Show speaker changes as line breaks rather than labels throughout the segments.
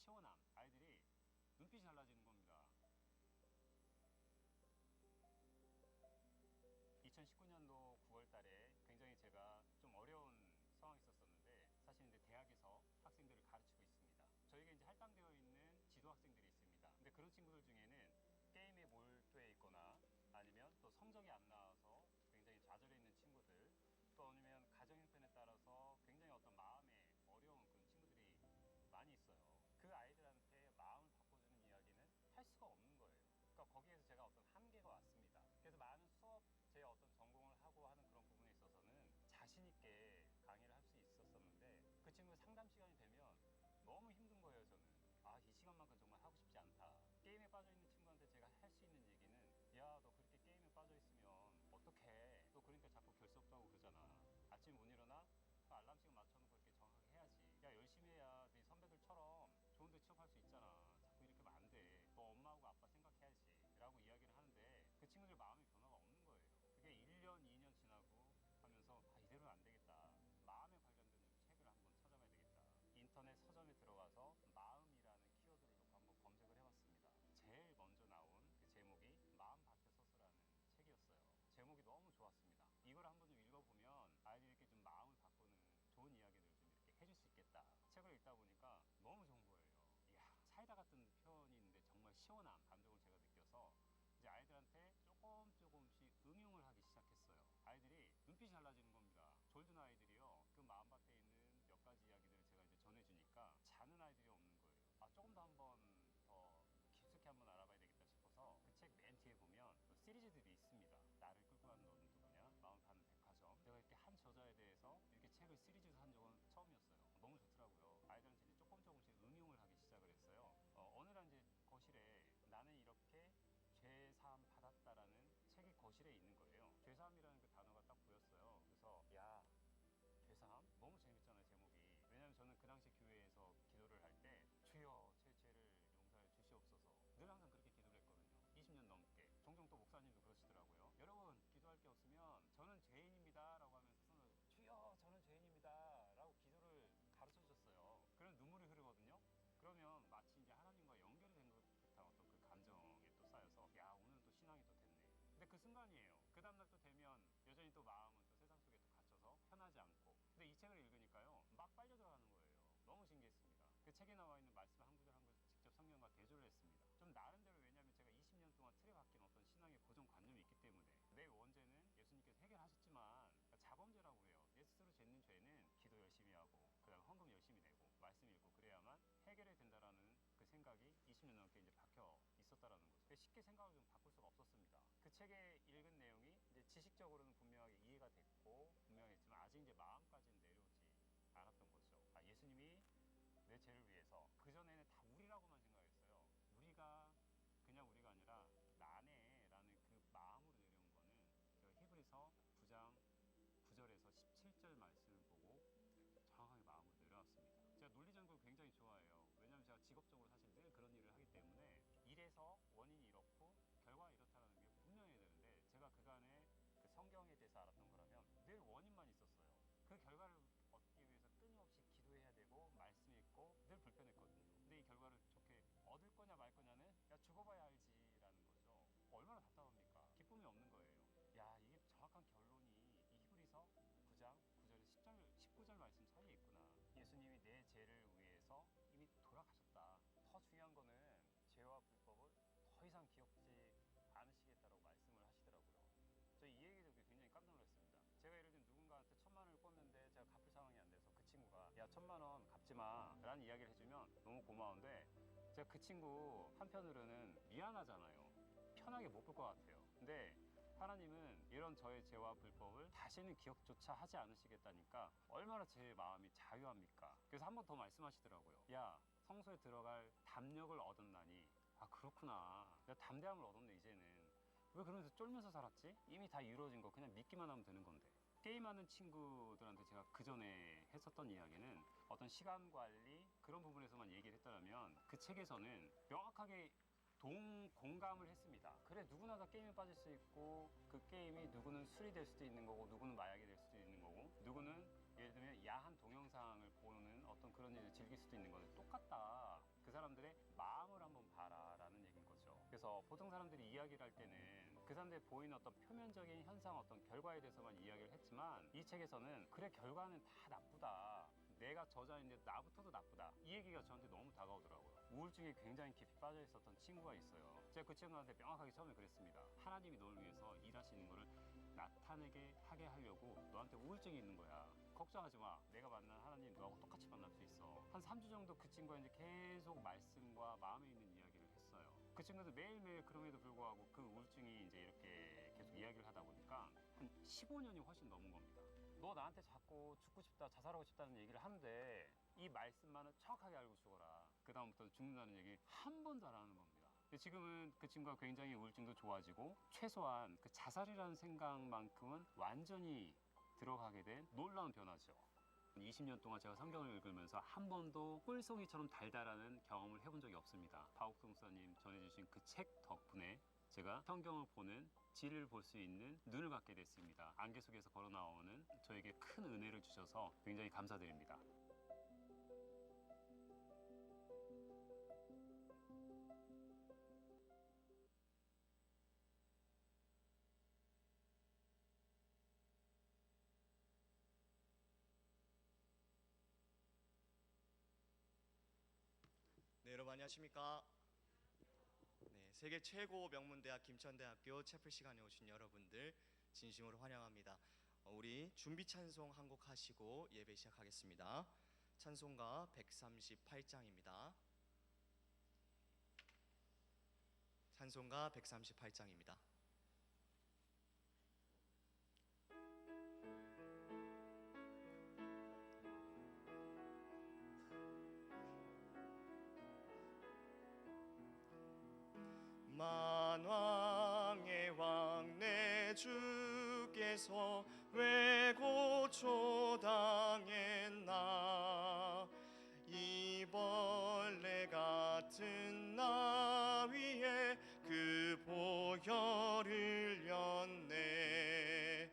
시원함, 아이들이 눈빛이 달라지는 겁니다. 2019년도 9월 달에 굉장히 제가 좀 어려운 상황이 있었었는데, 사실 이제 대학에서 학생들을 가르치고 있습니다. 저에게 이제 할당되어 있는 지도 학생들이 있습니다. 근데 그런 친구들 중에는 게임에 몰두해 있거나 아니면 또 성적이 안 나와서 굉장히 좌절해 있는 친구들, 또 아니면 가정 형편에 따라서 굉장히 어떤 마음에 어려운 그런 친구들이 많이 있어요. 그 아이들한테 마음을 바꿔주는 이야기는 할 수가 없는 거예요. 그러니까 거기에서 제가 어떤 한계가 왔습니다. 그래서 많은 수업, 제 어떤 전공을 하고 하는 그런 부분에 있어서는 자신 있게 강의를 할 수 있었었는데, 그 친구 상담 시간이 되면 너무 힘든 거예요. 저는 이 시간만큼 정말 하고 싶지 않다. 게임에 빠져 있는 친구한테 제가 할 수 있는 얘기는, 야, 너 그렇게 게임에 빠져 있으면 어떡해. 또 그러니까 자꾸 결석도 하고 그러잖아. 아침에 못 일어나? 알람 시간 맞춰놓고 그렇게 정확하게 해야지. 야, 열심히 해야 네 선배들처럼 좋은 데 취업할 수 있잖아. 자꾸 이렇게 하면 안 돼. 너 엄마하고 아빠 생각해야지 라고 이야기를 하는데, 그 친구들 마음의 변화가 없는 거예요. 그게 1년 2년 지나고 하면서 이대로는 안 되겠다. 마음에 관련된 책을 한번 찾아봐야 되겠다. 인터넷 서점에 들어가서 마음이라는 키워드를 놓고 한번 검색을 해봤습니다. 제일 먼저 나온 그 제목이 마음밭에 서서라는 책이었어요. 제목이 너무 좋았습니다. 이걸 한번 좀 읽어보면 아이들이 이렇게 좀 마음을 바꾸는 좋은 이야기들을 좀 이렇게 해줄 수 있겠다. 책을 읽다 보니까 너무 좋은 거예요. 이야, 사이다 같은 표현이 있는데 정말 시원한 감정을 제가 느껴서 이제 아이들한테 조금씩 응용을 하기 시작했어요. 아이들이 눈빛이 달라지는 겁니다. 졸든 아이들이요, 그 마음밭에 있는 몇 가지 이야기들을 제가 이제 전해주니까 자는 아이들이 없는 거예요. 조금 더 한번 더 깊숙이 한번 알아봐야 되겠다 싶어서 그 책 맨 뒤에 보면 또 시리즈들이 있습니다. 나를 끌고 가는 너는 누구냐, 마음을 파는 백화점. 제가 이렇게 한 저자에 대해서 이렇게 책을 시리즈로 산 적은 처음이었어요. 너무 좋더라고요. 아이들한테 이제 조금씩 응용을 하기 시작을 했어요. 어느 날 이제 거실에 나는 이렇게 죄사함 받았다라는 책이 거실에 있는 거예요. 죄사함이라는 그 단어가 딱 보였어요. 그래서 야, 죄사함? 너무 재밌잖아요, 제목이. 왜냐면 저는 그 당시 교회에서 기도를 할 때 주여 제 죄를 용서해 주시옵소서, 늘 항상 그렇게 기도를 했거든요. 20년 넘게. 종종 또 목사님도 그러시더라고요. 여러분, 기도할 게 없으면 저는 죄인입니다 라고 하면서 손을 주여 저는 죄인입니다 라고 기도를 가르쳐 주셨어요. 그런 눈물이 흐르거든요. 그러면 마치 이제 하나님과 연결이 된 것 듯한 어떤 그 감정에 또 쌓여서, 야, 오늘은 또 신앙이 또 됐네. 근데 그 순간이에요. 그 다음날 또 되면 여전히 또 마음은 또 세상 속에 또 갇혀서 편하지 않고. 근데 이 책을 읽으니까요, 막 빨려 들어가는 거예요. 너무 신기했습니다. 그 책에 나와 있는 말씀 한 구절 한 구절 직접 성경과 대조를 했습니다. 좀 나름대로, 왜냐하면 제가 20년 동안 틀에 박힌 어떤 신앙의 고정관념이 있기 때문에, 내 원죄는 예수님께서 해결하셨지만 자범죄라고 해요. 내 스스로 짓는 죄는 기도 열심히 하고 그다음 헌금 열심히 내고 말씀 읽고 그래야만 해결이 된다라는 그 생각이 20년 넘게 이제 박혀 있었다라는 거죠. 쉽게 생각을 좀 바꿀 수가 없었습니다. 그 책에 읽은 내용이 이제 지식적으로는 분명하게 이해가 됐고 분명했지만 아직 이제 마음까지는 내려오지 않았던 거죠. 예수님이 내 죄를 위해서, 그전에는 다 우리라고만 생각했어요. 우리가, 그냥 우리가 아니라 나네 라는 그 마음으로 내려온 거는, 제가 히브리서 9장 9절에서 17절 말씀을 보고 정확하게 마음으로 내려왔습니다. 제가 논리적인 걸 굉장히 좋아해요. 왜냐하면 제가 직업적으로 사실 늘 그런 일을 하기 때문에 일에서 원인이 이렇고 결과가 이렇다는 게 분명해야 되는데, 제가 그간에 그 성경에 대해서 알았던 거라면 늘 원인만 있었어요. 그 결과를 얻기 위해서 끊임없이 기도해야 되고 말씀 읽고 늘 불편했거든요. 근데 이 결과를 좋게 얻을 거냐 말 거냐는 야, 죽어봐야 알지라는 거죠. 얼마나 답답합니까? 기쁨이 없는 거예요. 야, 이게 정확한 결론이 이 히브리서 9장 9절에서 19절 말씀 사이에 있구나. 예수님이 내 죄를 위해서 이미 돌아가셨다. 더 중요한 거는 죄와 불법을 더 이상 기억지 않으시겠다라고 말씀을 하시더라고요. 저 이 얘기 듣고 굉장히 깜짝 놀랐습니다. 제가 예를 들면 누군가한테 1,000만 원을 꿨는데 제가 갚을 상황이 안 돼서 그 친구가 야, 1,000만 원 갚지 마 라는 이야기를 해주면 너무 고마운데, 제가 그 친구 한편으로는 미안하잖아요. 편하게 못 볼 것 같아요. 근데 하나님은 이런 저의 죄와 불법을 다시는 기억조차 하지 않으시겠다니까 얼마나 제 마음이 자유합니까? 그래서 한 번 더 말씀하시더라고요. 야, 성소에 들어갈 담력을 얻었나니. 그렇구나. 내가 담대함을 얻었네 이제는. 왜 그러면서 쫄면서 살았지? 이미 다 이루어진 거 그냥 믿기만 하면 되는 건데. 게임하는 친구들한테 제가 그 전에 했었던 이야기는 어떤 시간 관리 그런 부분에서만 얘기를 했다면, 그 책에서는 명확하게 공감을 했습니다. 그래, 누구나 다 게임에 빠질 수 있고 그 게임이 누구는 술이 될 수도 있는 거고 누구는 마약이 될 수도 있는 거고 누구는 예를 들면 야한 동영상을 보는 어떤 그런 일을 즐길 수도 있는 거는 똑같다. 그 사람 대해서 보통 사람들이 이야기를 할 때는 그 사람들이 보이는 어떤 표면적인 현상, 어떤 결과에 대해서만 이야기를 했지만 이 책에서는 그래 결과는 다 나쁘다. 내가 저자인데 나부터도 나쁘다. 이 얘기가 저한테 너무 다가오더라고요. 우울증에 굉장히 깊이 빠져 있었던 친구가 있어요. 제가 그 친구한테 명확하게 처음에 그랬습니다. 하나님이 너를 위해서 일하시는 거를 나타내게 하게 하려고 너한테 우울증이 있는 거야. 걱정하지 마. 내가 만난 하나님 너하고 똑같이 만날 수 있어. 한 3주 정도 그 친구가 이제 계속 말씀과 마음에 있는 이야기를 했어요. 그 친구도 매일매일 그럼에도 불구하고 그 우울증이 이제 이렇게 계속 이야기를 하다 보니까 한 15년이 훨씬 넘은 겁니다. 너 나한테 자꾸 죽고 싶다, 자살하고 싶다는 얘기를 하는데 이 말씀만은 정확하게 알고 죽어라. 그 다음부터 죽는다는 얘기 한 번도 안 하는 겁니다. 근데 지금은 그 친구가 굉장히 우울증도 좋아지고 최소한 그 자살이라는 생각만큼은 완전히 들어가게 된 놀라운 변화죠. 20년 동안 제가 성경을 읽으면서 한 번도 꿀송이처럼 달달하는 경험을 해본 적이 없습니다. 박옥성 목사님 전해주신 그 책 덕분에 제가 성경을 보는 지를 볼 수 있는 눈을 갖게 됐습니다. 안개 속에서 걸어 나오는 저에게 큰 은혜를 주셔서 굉장히 감사드립니다.
네, 여러분 안녕하십니까? 네, 세계 최고 명문대학 김천대학교 채플 시간에 오신 여러분들 진심으로 환영합니다. 우리 준비 찬송 한 곡 하시고 예배 시작하겠습니다. 찬송가 138장입니다. 찬송가 138장입니다. 만왕의 왕 내 주께서 왜 고초당했나. 이 벌레 같은 나 위에 그 보혈을 흘렸네.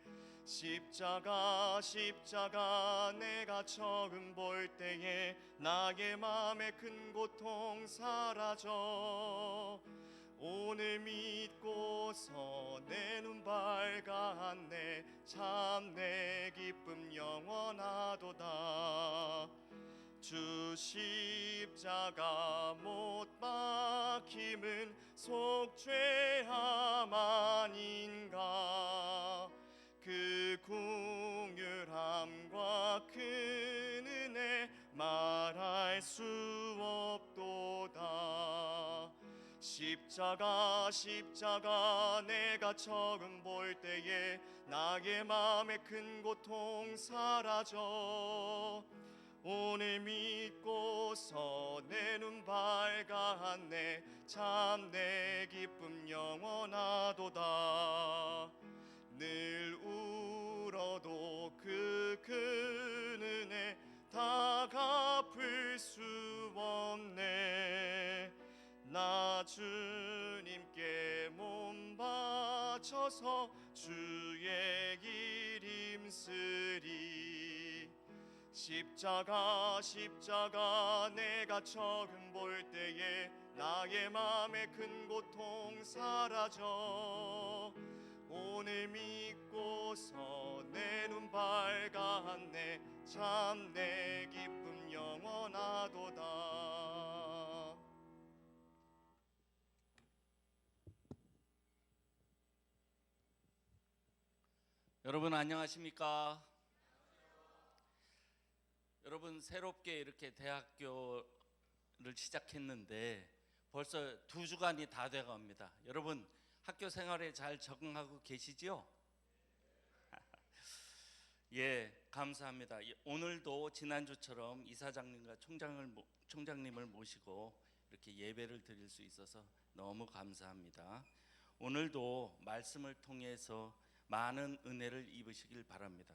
십자가 십자가 내가 처음 볼 때에 나의 맘의 큰 고통 사라져. 오늘 믿고서 내 눈 밝았네. 참 내 기쁨 영원하도다. 주 십자가 못 박힘은 속죄함 아닌가. 그 긍휼함과 큰 은혜 말할 수 없도다. 십자가 십자가 내가 처음 볼 때에 나의 맘의 큰 고통 사라져. 오늘 믿고서 내 눈 밝았네. 참 내 기쁨 영원하도다. 늘 울어도 그 큰 은혜 다 갚을 수 없네. 나 주님께 몸 바쳐서 주의 길 힘쓰리. 십자가 십자가 내가 처음 볼 때에 나의 맘의 큰 고통 사라져. 오늘 믿고서 내 눈 밝았네. 참 내 기쁨 영원하도다.
여러분 안녕하십니까? 여러분 새롭게 이렇게 대학교를 시작했는데 벌써 2주간이 다 돼갑니다. 여러분 학교 생활에 잘 적응하고 계시지요? 예, 감사합니다. 오늘도 지난주처럼 이사장님과 총장님을 모시고 이렇게 예배를 드릴 수 있어서 너무 감사합니다. 오늘도 말씀을 통해서 많은 은혜를 입으시길 바랍니다.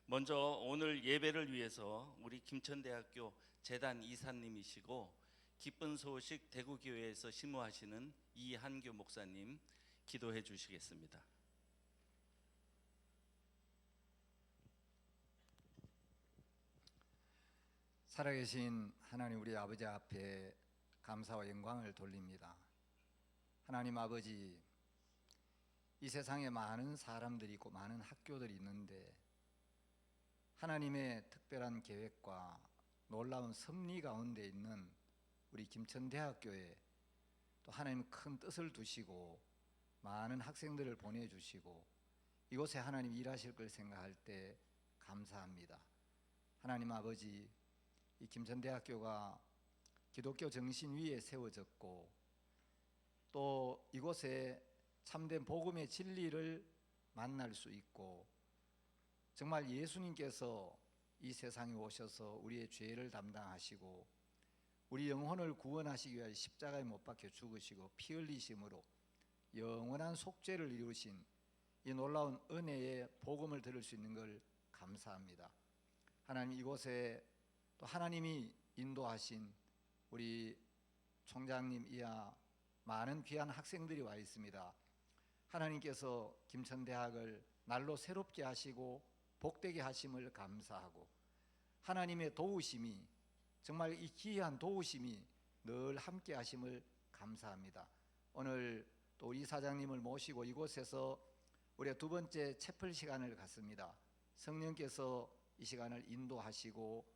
먼저 오늘 예배를 위해서 우리 김천대학교 재단 이사님이시고 기쁜 소식 대구교회에서 심우하시는 이한교 목사님 기도해 주시겠습니다.
살아계신 하나님 우리 아버지 앞에 감사와 영광을 돌립니다. 하나님 아버지, 이 세상에 많은 사람들이 있고 많은 학교들이 있는데 하나님의 특별한 계획과 놀라운 섭리 가운데 있는 우리 김천대학교에 또 하나님 큰 뜻을 두시고 많은 학생들을 보내주시고 이곳에 하나님 일하실 걸 생각할 때 감사합니다. 하나님 아버지, 이 김천대학교가 기독교 정신 위에 세워졌고 또 이곳에 참된 복음의 진리를 만날 수 있고 정말 예수님께서 이 세상에 오셔서 우리의 죄를 담당하시고 우리 영혼을 구원하시기 위하여 십자가에 못 박혀 죽으시고 피 흘리심으로 영원한 속죄를 이루신 이 놀라운 은혜의 복음을 들을 수 있는 걸 감사합니다. 하나님, 이곳에 또 하나님이 인도하신 우리 총장님 이하 많은 귀한 학생들이 와 있습니다. 하나님께서 김천대학을 날로 새롭게 하시고 복되게 하심을 감사하고 하나님의 도우심이 정말 이 귀한 도우심이 늘 함께 하심을 감사합니다. 오늘 또 우리 이사장님을 모시고 이곳에서 우리가 두 번째 채플 시간을 갖습니다. 성령께서 이 시간을 인도하시고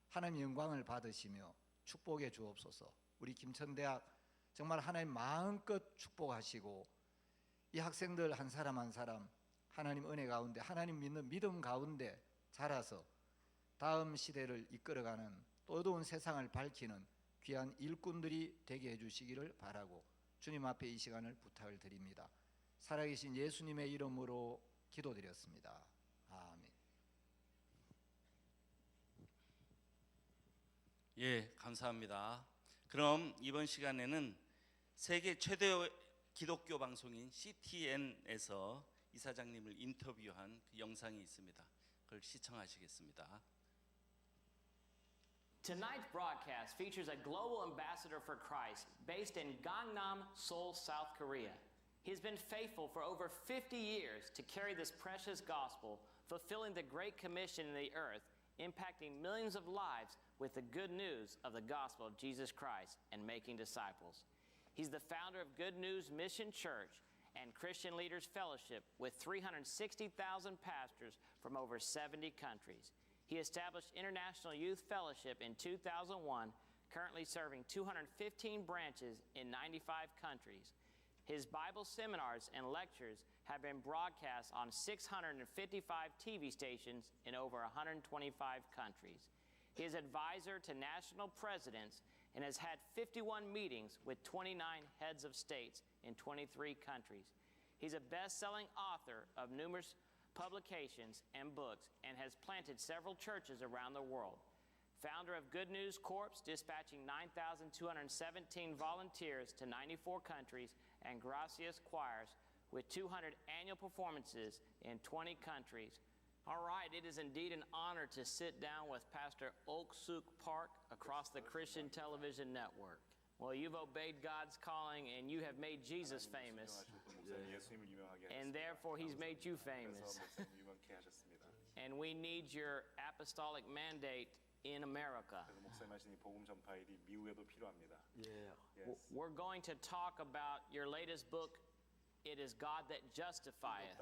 하나님 영광을 받으시며 축복해 주옵소서. 우리 김천대학 정말 하나님 마음껏 축복하시고 이 학생들 한 사람 한 사람 하나님 은혜 가운데 하나님 믿는 믿음 가운데 자라서 다음 시대를 이끌어가는 또 어두운 세상을 밝히는 귀한 일꾼들이 되게 해주시기를 바라고 주님 앞에 이 시간을 부탁을 드립니다. 살아계신 예수님의 이름으로 기도드렸습니다. 아멘.
예, 감사합니다. 그럼 이번 시간에는 세계 최대 기독교 방송인 CTN에서 이사장님을 인터뷰한 그 영상이 있습니다. 그걸 시청하시겠습니다.
Tonight's broadcast features a global ambassador for Christ based in Gangnam, Seoul, South Korea. He's been faithful for over 50 years to carry this precious gospel, fulfilling the Great Commission in the earth, impacting millions of lives with the good news of the gospel of Jesus Christ and making disciples. He's the founder of Good News Mission Church and Christian Leaders Fellowship with 360,000 pastors from over 70 countries. He established International Youth Fellowship in 2001, currently serving 215 branches in 95 countries. His Bible seminars and lectures have been broadcast on 655 TV stations in over 125 countries. He is advisor to national presidents and has had 51 meetings with 29 heads of states in 23 countries. He's a best-selling author of numerous publications and books and has planted several churches around the world. Founder of Good News Corps, dispatching 9,217 volunteers to 94 countries, and Gracias Choirs with 200 annual performances in 20 countries. All right, it is indeed an honor to sit down with Pastor Ok Suk Park across the Christian Television Network. Well, you've obeyed God's calling and you have made Jesus famous, and therefore He's made you famous. And we need your apostolic mandate in America. We're going to talk about your latest book, It is God That Justifieth.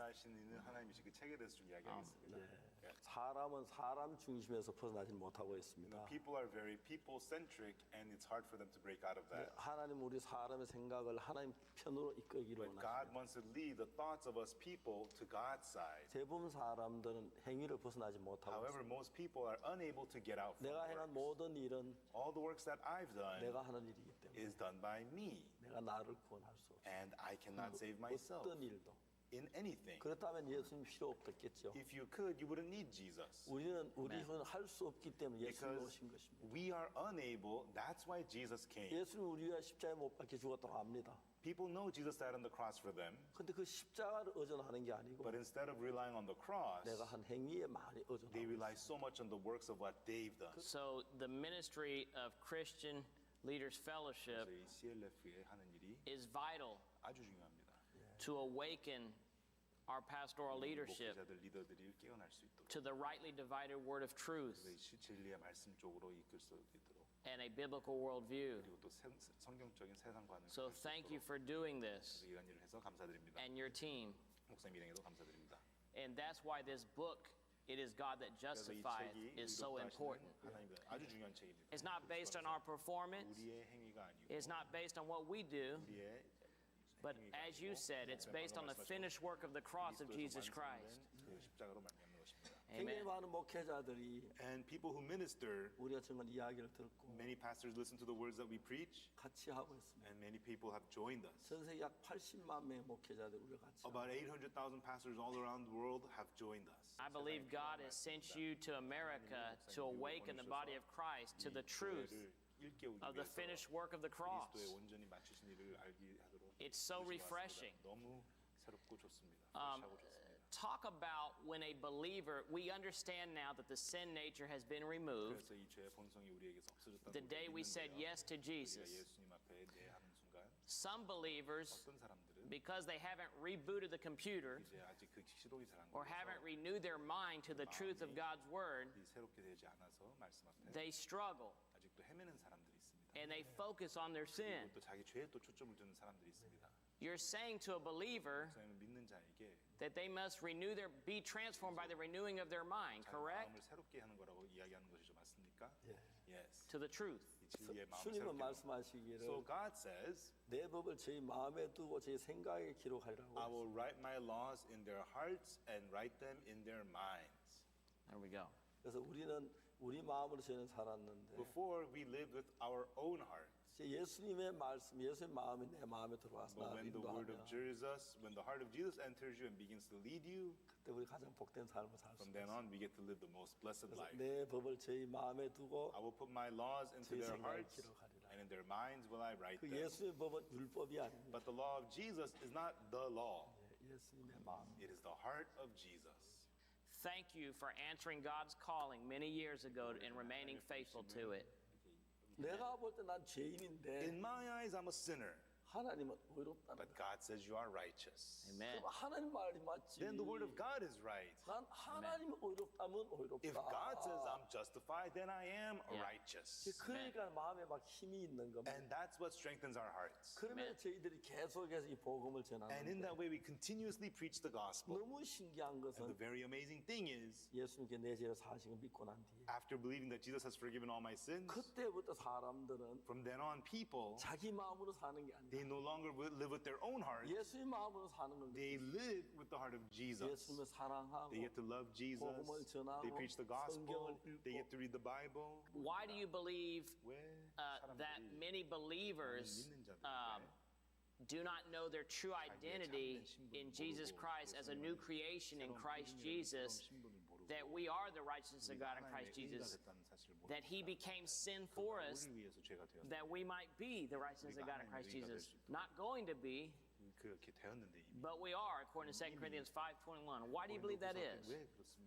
사람은 사람 중심에서 벗어나지 못하고 있습니다.
People are very people-centric, and it's hard for them to break out of that.
하나님 우리 사람의 생각을 하나님 편으로 이끌기를
But God
원하십니다.
wants to lead the thoughts of us people to God's side.
대부분 사람들은 행위를 벗어나지 못하고
However,
있습니다.
most people are unable to get out from
내가 행한
works.
모든 일은
All the works that I've done
내가 하는 일이기 때문에
is done by me,
내가 나를 구원할 수 없습니다.
and I cannot save myself
어떤 일도.
in anything.
그렇다면 예수님 필요 없겠죠.
If you could, you wouldn't need Jesus.
우리 힘은 할 수 없기 때문에 예수님이
Because
오신 것입니다.
we are unable, that's why Jesus came.
예수님 우리 위하여 십자가에 못 박혀 죽었다고 합니다.
People know Jesus died on the cross for them,
근데 그 십자가를 의존하는 게 아니고
but instead of relying on the cross,
내가 한 행위에 많이
they
의존하고
rely so much on the works of what they've done.
So the ministry of Christian Leaders Fellowship
저희 CLF에 하는 일이
is vital
아주 중요합니다.
to awaken our pastoral leadership
목회자들 리더들이 깨어날 수 있도록
to the rightly divided word of truth.
진리의 말씀 쪽으로 이끌 수 있도록
and a biblical worldview.
그리고 또 성경적인 세상관을
So
가질 수
thank you
있도록
for doing this
이런 일을 해서 감사드립니다.
and your team.
목사님 일행에도 감사드립니다.
And that's why this book, It is God That
그래서 이
Justifieth,
책이
is so
의롭다
important.
하시는 하나님의 아주 중요한 책입니다.
It's not based on our performance.
우리의 행위가 아니고
It's not based on what we do.
우리의
But
행위가
as you
아니고
said, it's based on the
말씀하신
finished work of the cross of Jesus
그리스도에서
Christ.
완성된 그 십자가로 말미암는 것입니다.
굉장히
Amen.
많은 목회자들이
And people who minister,
우리가 전한 이야기를 듣고
many pastors listen to the words that we preach,
같이 하고 있습니다.
and many people have joined us.
전 세계 약 80만 명의 목회자들 우리가 같이 하고
About 800,000 pastors all around the world have joined us.
I believe God has sent you to America to awaken the body of Christ to the truth of the finished work of the cross.
그리스도의 온전히 마치신 일을 알게 하도록
It's so
부르신 것 같습니다.
refreshing.
너무 새롭고 좋습니다.
Um,
하고 좋습니다.
Talk about when a believer, we understand now that the sin nature has been removed.
그래서 이 죄의 본성이 우리에게서 없어졌다고
The day we said yes to
우리가
Jesus.
예수님 앞에 내하는 순간
Some believers,
어떤 사람들은
because they haven't rebooted the computer
이제 아직 그 시동이 잘안
or haven't renewed their mind to the truth of God's word,
새롭게 되지 않아서 말씀 앞에
they struggle
아직도 헤매는 사람들이 있습니다.
and they focus on their sin.
그리고 또 자기 죄에 또 초점을 두는 사람들이 있습니다.
You're saying to a believer
목사님은 믿는 자에게
that they must be transformed by the renewing of their mind,
자기
correct?
마음을 새롭게 하는 거라고 이야기하는 것이죠, 맞습니까?
예.
Yes.
To the truth.
이 진리의 마음을
주님은
새롭게 하는 거.
말씀하시기를
So God says,
내 법을 저희 마음에 두고 저희 생각에 기록하리라고
I will write my laws in their hearts and write them in their minds.
There we go.
그래서 우리는 우리 마음으로 저는 살았는데
Before we lived with our own hearts.
이제 예수님의 말씀, 예수의 마음이 내 마음에 들어와서
But
나를
when the word of
인도하면
Jesus, when the heart of Jesus enters you and begins to lead you,
그때 우리 가장 복된 삶을 살 수
from then
있어요.
on we get to live the most blessed
그래서
life.
내 법을 저희 마음에 두고
I will put my laws into
저희
their
생각에
hearts,
기록하리라.
and in their minds will I write
그
them.
예수의 법은 율법이 아닙니다.
But the law of Jesus is not the law.
예수님의 마음.
It is the heart of Jesus.
Thank you for answering God's calling many years ago and remaining faithful to it.
내가 볼 때 난 죄인인데
In my eyes, I'm a sinner,
하나님은 의롭다는
but
거야.
God says you are righteous.
Amen.
그럼 하나님 말이 맞지.
Then the word of God is right.
난 하나님 의롭다면 의롭다.
If God says I'm justified, then I am
Yeah.
righteous.
그러니까 마음에 막 힘이 있는 겁니다.
And that's what strengthens our hearts.
그러면 저희들이 계속해서 이 복음을
And in
전하는데
that way, we continuously preach the gospel.
너무 신기한
And the
것은
very amazing thing is,
예수님께 내 죄를 사신 걸 믿고 난 뒤에
after believing that Jesus has forgiven all my sins,
그때부터 사람들은
from then on, people,
자기 마음으로 사는 게
they
아니라
no longer live with their own heart.
예수의 마음으로 사는 걸
They live with the heart of Jesus.
예수님을 사랑하고
They get to love Jesus.
복음을 전하고
They preach the gospel.
성경을
They
읽고
get to read the Bible.
Why do you believe
왜
that
사람들이
many believers
믿는 자들인데
do not know their true identity in Jesus Christ as a new creation in Christ Jesus, that we are the righteousness of God in Christ Jesus, that He became sin for us,
우리를 위해서 죄가 되었다.
that we might be the righteousness of God in Christ Jesus. Not going to be,
그렇게 되었는데 이미.
but we are, according to 2 Corinthians 5:21. Why do you believe that is?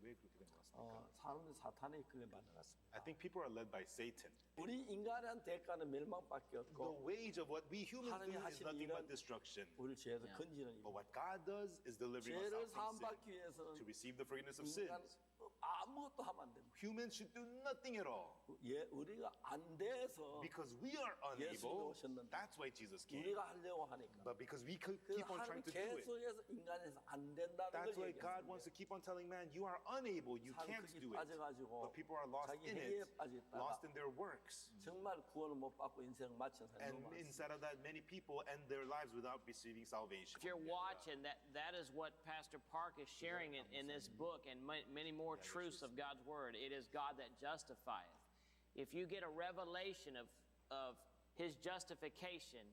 왜 그렇게 된 것 같습니까?
사람들이 사탄에 이끌려 받는 것 같습니다.
I think people are led by Satan.
우리 인간에 한 대가는 멸망밖에
The
없고
wage of what we humans do
하나님이
is
하시는
nothing but
일은
destruction.
우리를 죄에서
Yeah.
건지는
But
일.
what God does is delivering us
죄를
out from sin.
사함받기 위해서는
To receive the forgiveness of
인간
sins,
아무것도 하면 안 됩니다.
humans should do nothing at all.
우리가 안 돼서
Because we are
예수님이
unable,
오셨는데
that's why Jesus came.
우리가 하려고 하니까.
But because we could
그
keep on
하나님
trying to do it.
계속해서 인간에서 안 된다는
That's
걸
why God wants to
얘기하는
keep on telling man, you are unable, you can't
거예요.
do it.
빠져가지고
But people are lost
자기
in
행위에
it,
빠져있다가
lost in their works.
정말 구원을 못 받고 인생을 마친 사람이
And
너무 많습니다.
instead of that, many people end their lives without receiving salvation.
If you're watching, that is what Pastor Park is sharing in this book and many more truths of God's Word. It is God that justifieth. If you get a revelation of His justification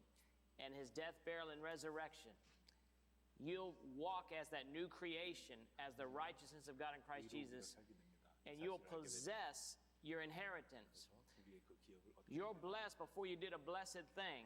and His death, burial, and resurrection, you'll walk as that new creation, as the righteousness of God in Christ Jesus, and you'll possess your inheritance.
우리의 그 기업을 얻게
You're blessed before you did a blessed thing.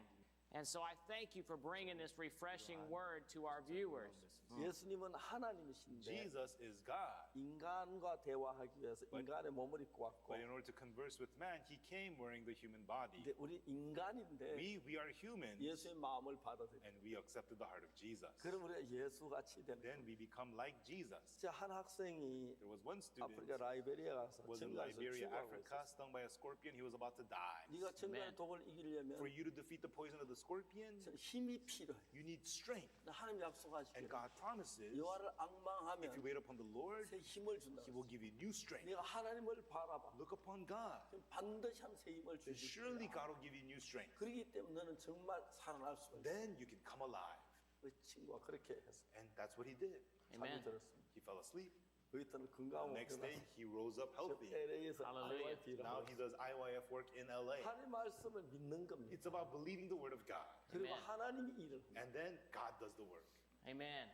And so I thank you for bringing this refreshing word to our viewers.
예수님은 하나님이신데
Jesus is God.
인간과 대화하기 위해서 인간의 몸을 입고 왔고
But in order to converse with man, he came wearing the human body.
근데 우리 인간인데
We are humans,
예수의 마음을 받아들여.
and we accepted the heart of Jesus.
그럼 우리가 예수같이 되는
Then
거예요.
we become like Jesus.
진짜 한 학생이
There was one student
아프리카 라이베리아 가서
was in
청가에서
Liberia,
죽어가고
Africa,
있었어.
stung by a scorpion. He was about to die.
네가 청가의 독을 이기려면
For you to defeat the poison of the scorpion,
힘이 필요해.
you need strength.
하나님
And
약속하시기를
God promises,
여호와를
if you
앙망하면
wait upon the Lord,
새 힘을 준다.
He will give you new strength.
네가 하나님을 바라봐.
Look upon God.
그럼 반드시 한 새 힘을
Then surely
주시리라.
God will give you new strength.
그렇기 때문에 너는 정말 살아날 수가 있어.
Then you can come alive.
우리 친구가 그렇게 했어.
And that's what he did.
잠이
Amen.
들었습니다.
He fell asleep.
그 이때는
The
건강하고
next day, he rose up healthy.
LA에서
Hallelujah.
Now he does IYF work in LA.
하나님 말씀을 믿는 겁니다.
It's about believing the word of God.
그리고
Amen.
하나님이 일을 합니다.
And then God does the work.
Amen.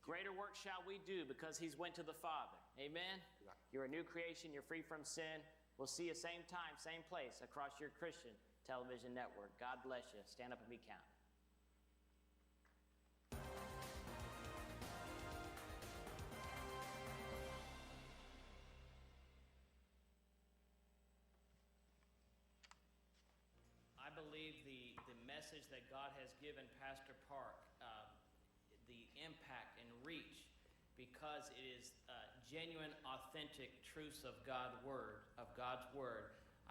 Greater work shall we do because he's went to the Father. Amen. You're a new creation. You're free from sin. We'll see you same time, same place across your Christian television network. God bless you. Stand up and be counted. I believe the message that God has given Pastor Park, the impact and reach, because it is genuine, authentic truths of God's word.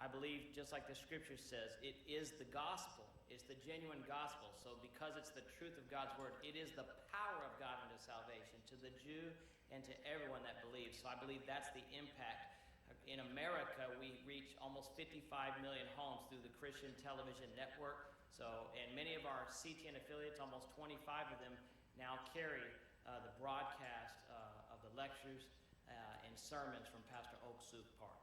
I believe, just like the scripture says, it is the gospel. It's the genuine gospel. So because it's the truth of God's word, it is the power of God unto salvation to the Jew and to everyone that believes. So I believe that's the impact. In America, we reach almost 55 million homes through the Christian television network. So, and many of our CTN affiliates, almost 25 of them, now carry the broadcast of the lectures and sermons from Pastor Oak Souk Park.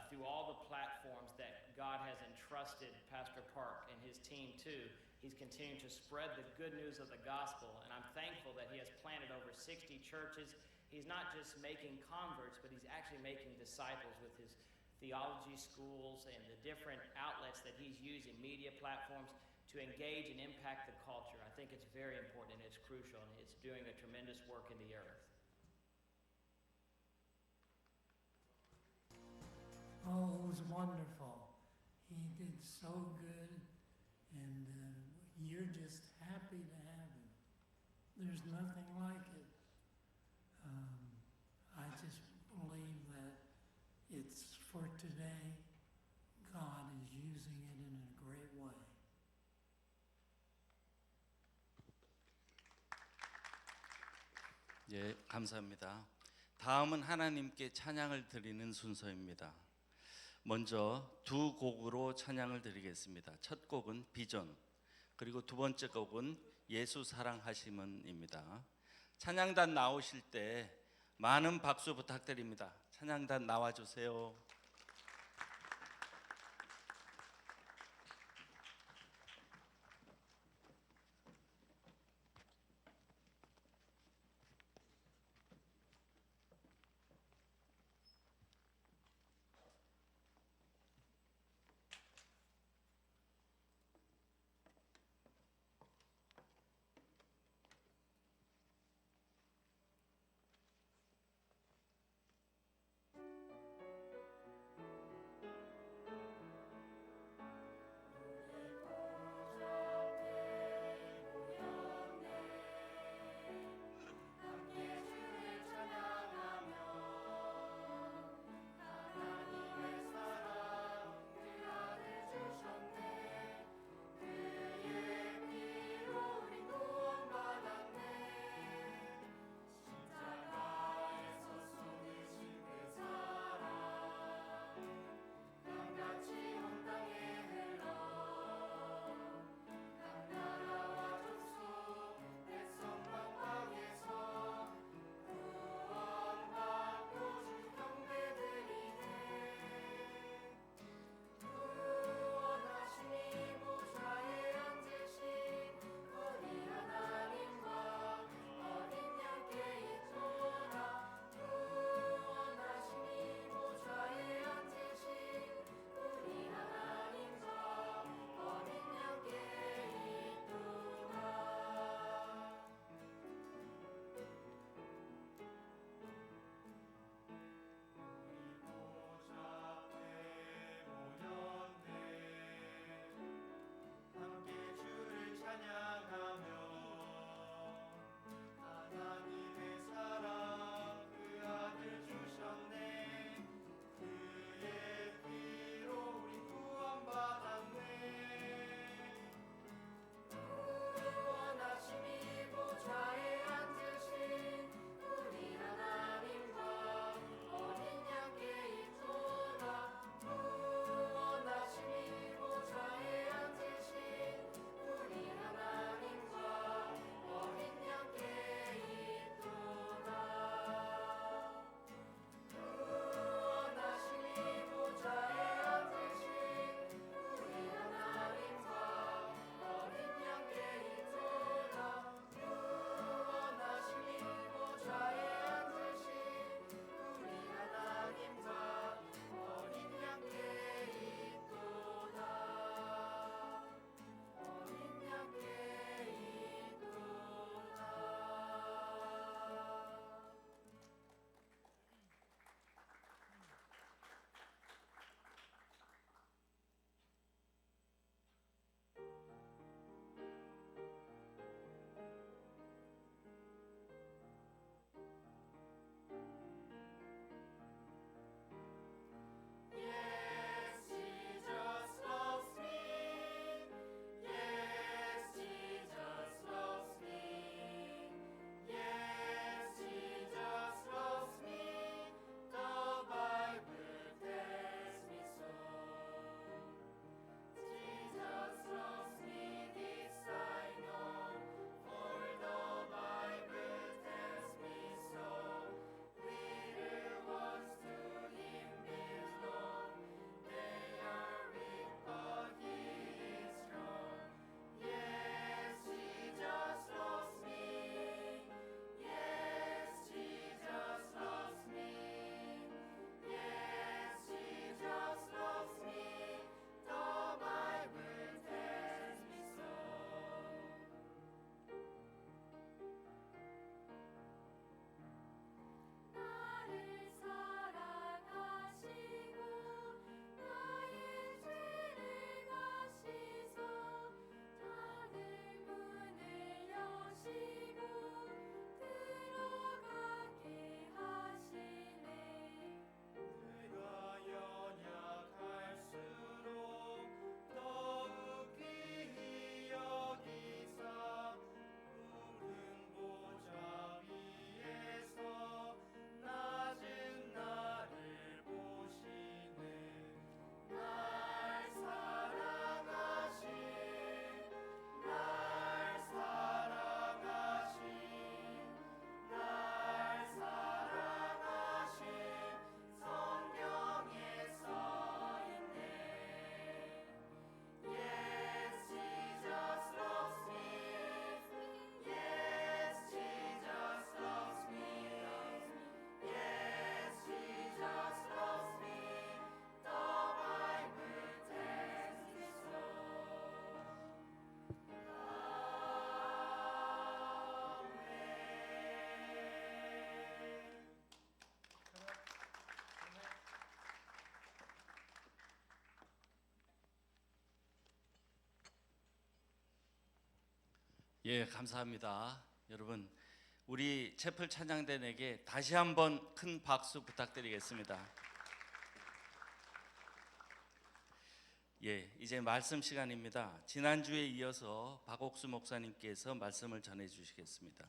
Through all the platforms that God has entrusted Pastor Park and his team to, he's continuing to spread the good news of the gospel. And I'm thankful that he has planted over 60 churches. He's not just making converts, but he's actually making disciples with his theology schools and the different outlets that he's using, media platforms, to engage and impact the culture. I think it's very important and it's crucial, and it's doing a tremendous work in the earth.
Oh, it was wonderful. He did so good, and you're just happy to have him. There's nothing like it. I just believe that it's for today. God is using it in a great way.
예, 감사합니다. 다음은 하나님께 찬양을 드리는 순서입니다. 먼저 두 곡으로 찬양을 드리겠습니다. 첫 곡은 비전, 그리고 두 번째 곡은 예수 사랑하심은입니다. 찬양단 나오실 때 많은 박수 부탁드립니다. 찬양단 나와주세요. 예, 감사합니다. 여러분, 우리 채플 찬양단에게 다시 한번 큰 박수 부탁드리겠습니다. 예, 이제 말씀 시간입니다. 지난주에 이어서 박옥수 목사님께서 말씀을 전해 주시겠습니다.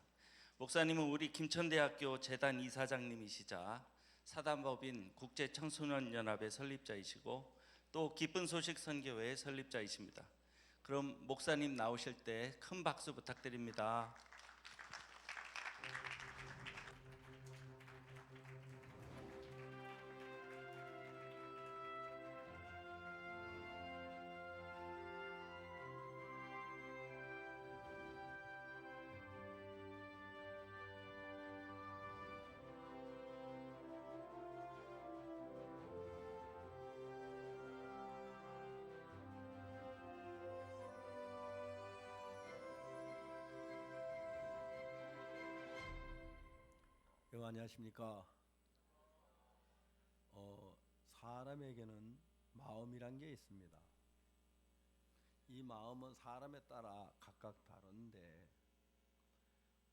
목사님은 우리 김천대학교 재단 이사장님이시자 사단법인 국제청소년연합의 설립자이시고 또 기쁜 소식 선교회의 설립자이십니다. 그럼 목사님 나오실 때 큰 박수 부탁드립니다.
여러분 안녕하십니까? 사람에게는 마음이란 게 있습니다. 이 마음은 사람에 따라 각각 다른데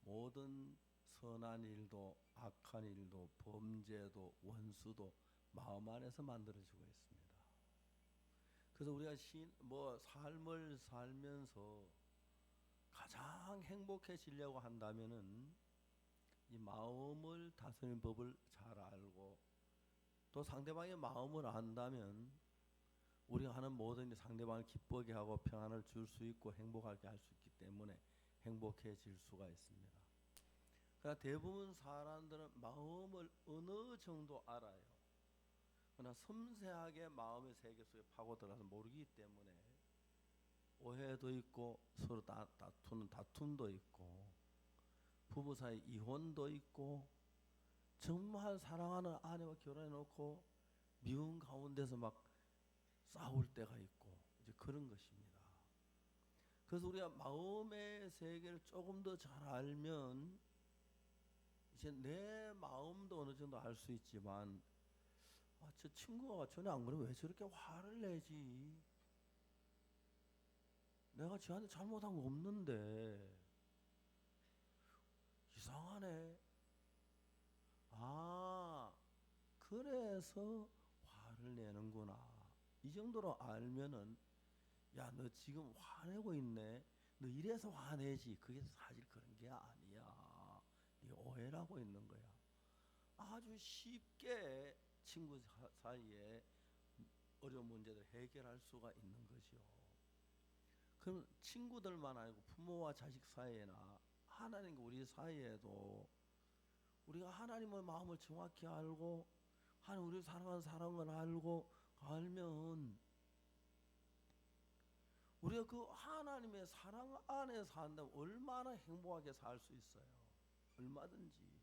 모든 선한 일도 악한 일도 범죄도 원수도 마음 안에서 만들어지고 있습니다. 그래서 우리가 삶을 살면서 가장 행복해지려고 한다면은 이 마음을 다스리는 법을 잘 알고 또 상대방의 마음을 안다면 우리가 하는 모든 일이 상대방을 기쁘게 하고 평안을 줄 수 있고 행복하게 할 수 있기 때문에 행복해질 수가 있습니다. 그러나 대부분 사람들은 마음을 어느 정도 알아요. 그러나 섬세하게 마음의 세계 속에 파고들어서 모르기 때문에 오해도 있고 서로 다투는 다툼도 있고 부부 사이 이혼도 있고 정말 사랑하는 아내와 결혼해 놓고 미운 가운데서 막 싸울 때가 있고 이제 그런 것입니다. 그래서 우리가 마음의 세계를 조금 더 잘 알면 이제 내 마음도 어느 정도 알 수 있지만 저 친구가 전에 안 그러면 왜 저렇게 화를 내지? 내가 쟤한테 잘못한 거 없는데 이상하네. 그래서 화를 내는구나. 이 정도로 알면은 야, 너 지금 화내고 있네. 너 이래서 화내지. 그게 사실 그런 게 아니야. 네 오해라고 있는 거야. 아주 쉽게 친구 사이에 어려운 문제들 해결할 수가 있는 거죠. 그럼 친구들만 아니고 부모와 자식 사이에나 하나님과 우리 사이에도 우리가 하나님의 마음을 정확히 알고 하나님 우리를 사랑하는 사랑을 알면 우리가 그 하나님의 사랑 안에 산다면 얼마나 행복하게 살 수 있어요. 얼마든지.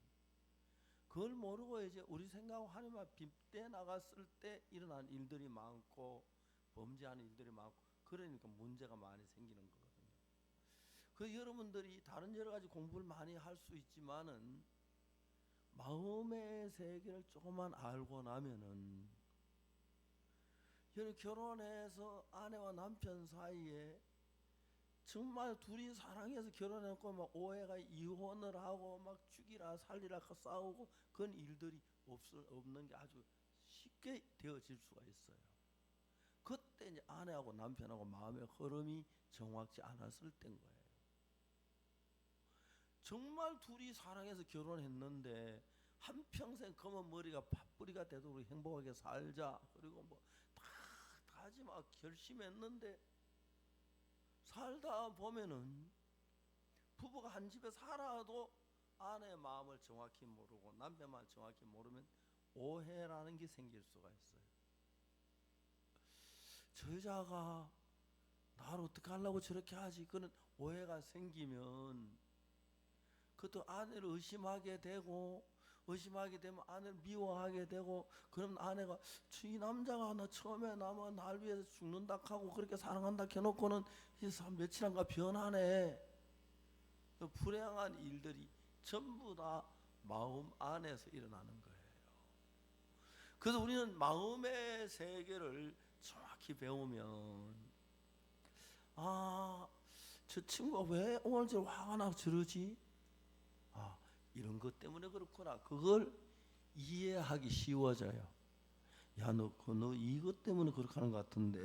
그걸 모르고 이제 우리 생각하고 하나님 앞에 빗대 나갔을 때 일어난 일들이 많고 범죄하는 일들이 많고 그러니까 문제가 많이 생기는 거거든요. 그 여러분들이 다른 여러 가지 공부를 많이 할 수 있지만은 마음의 세계를 조금만 알고 나면은 여러분 결혼해서 아내와 남편 사이에 정말 둘이 사랑해서 결혼했고 막 오해가 이혼을 하고 막 죽이라 살리라 싸우고 그런 일들이 없는 게 아주 쉽게 되어질 수가 있어요. 그때 이제 아내하고 남편하고 마음의 흐름이 정확지 않았을 때인 거예요. 정말 둘이 사랑해서 결혼했는데 한평생 검은 머리가 팥뿌리가 되도록 우리 행복하게 살자 그리고 뭐 다 다짐하고 결심했는데 살다 보면은 부부가 한 집에 살아도 아내의 마음을 정확히 모르고 남편 마음을 정확히 모르면 오해라는 게 생길 수가 있어요. 저 여자가 나를 어떻게 하려고 저렇게 하지? 그런 오해가 생기면 그것도 아내를 의심하게 되고 의심하게 되면 아내를 미워하게 되고 그럼 아내가 이 남자가 나 처음에 나만 날 위해서 죽는다 하고 그렇게 사랑한다 해놓고는 이 사람 며칠 안가 변하네. 불행한 일들이 전부 다 마음 안에서 일어나는 거예요. 그래서 우리는 마음의 세계를 정확히 배우면 저 친구가 왜 오늘 저 화가 나고 저러지? 아, 이런 것 때문에 그렇구나. 그걸 이해하기 쉬워져요. 야, 너 이것 때문에 그렇게 하는 것 같은데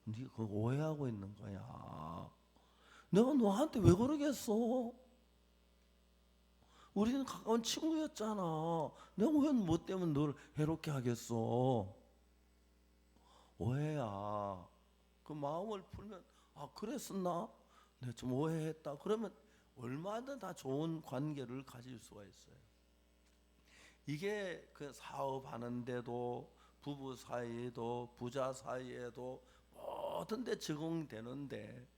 네가 그거 오해하고 있는 거야. 내가 너한테 왜 그러겠어? 우리는 가까운 친구였잖아. 내가 왜 뭐 때문에 너를 해롭게 하겠어? 오해야. 그 마음을 풀면 아, 그랬었나? 내가 좀 오해했다. 그러면 얼마나 다 좋은 관계를 가질 수가 있어요. 이게 그 사업하는데도 부부 사이에도 부자 사이에도 모든 데 적용되는데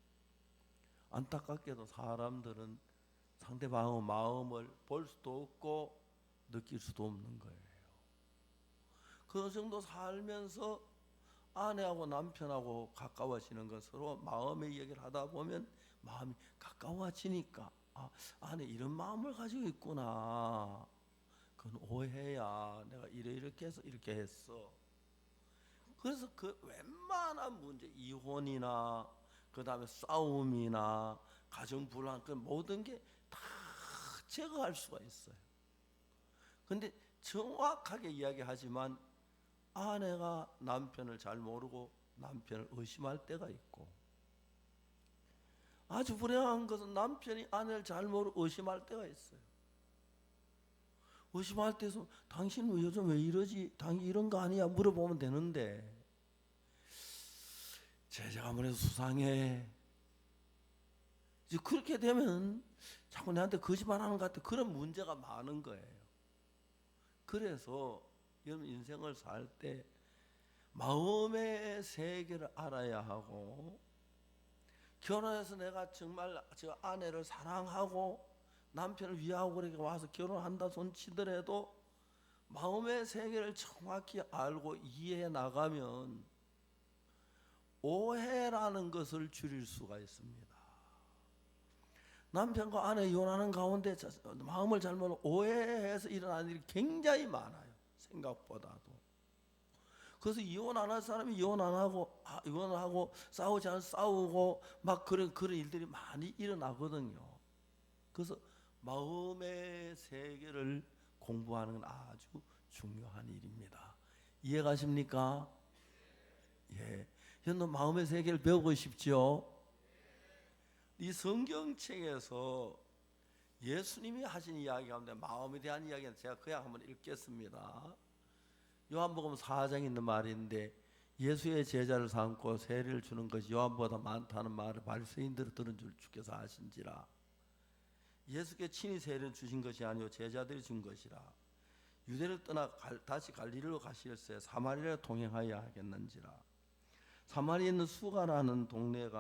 안타깝게도 사람들은 상대방의 마음을 볼 수도 없고 느낄 수도 없는 거예요. 그 정도 살면서 아내하고 남편하고 가까워지는 것, 서로 마음의 얘기를 하다 보면 마음이 가까워지니까 아, 아내 이런 마음을 가지고 있구나. 그건 오해야. 내가 이렇게 해서 이렇게 했어. 그래서 그 웬만한 문제, 이혼이나 그 다음에 싸움이나 가정 불안, 그 모든 게 다 제거할 수가 있어요. 근데 정확하게 이야기하지만 아내가 남편을 잘 모르고 남편을 의심할 때가 있고, 아주 불행한 것은 남편이 아내를 잘 모르고 의심할 때가 있어요. 의심할 때서 당신은 요즘 왜 이러지? 당신 이런 거 아니야? 물어보면 되는데 제자가 아무래도 수상해. 이제 그렇게 되면 자꾸 내한테 거짓말하는 것 같아. 그런 문제가 많은 거예요. 그래서 여러분 인생을 살 때 마음의 세계를 알아야 하고, 결혼해서 내가 정말 저 아내를 사랑하고 남편을 위하고 그렇게 와서 결혼한다 손치더라도 마음의 세계를 정확히 알고 이해해 나가면 오해라는 것을 줄일 수가 있습니다. 남편과 아내 이혼하는 가운데 마음을 잘못 오해해서 일어나는 일이 굉장히 많아요. 생각보다도. 그래서 이혼 안 할 사람이 이혼 안 하고 이혼하고 싸우지 않고 싸우고 막 그런 일들이 많이 일어나거든요. 그래서 마음의 세계를 공부하는 건 아주 중요한 일입니다. 이해가십니까? 예. 여러분 마음의 세계를 배우고 싶죠? 이 성경책에서 예수님이 하신 이야기 가운데 마음에 대한 이야기는 제가 그냥 한번 읽겠습니다. 요한복음 4장에 있는 말인데, 예수의 제자를 삼고 세례를 주는 것이 요한보다 많다는 말을 바리새인들이 들은 줄 주께서 아신지라. 예수께 친히 세례를 주신 것이 아니요 제자들이 준 것이라. 유대를 떠나 다시 갈릴리로 가시렸어요. 사마리아를 통행하여 하겠는지라. 사마리아에 있는 수가라는 동네에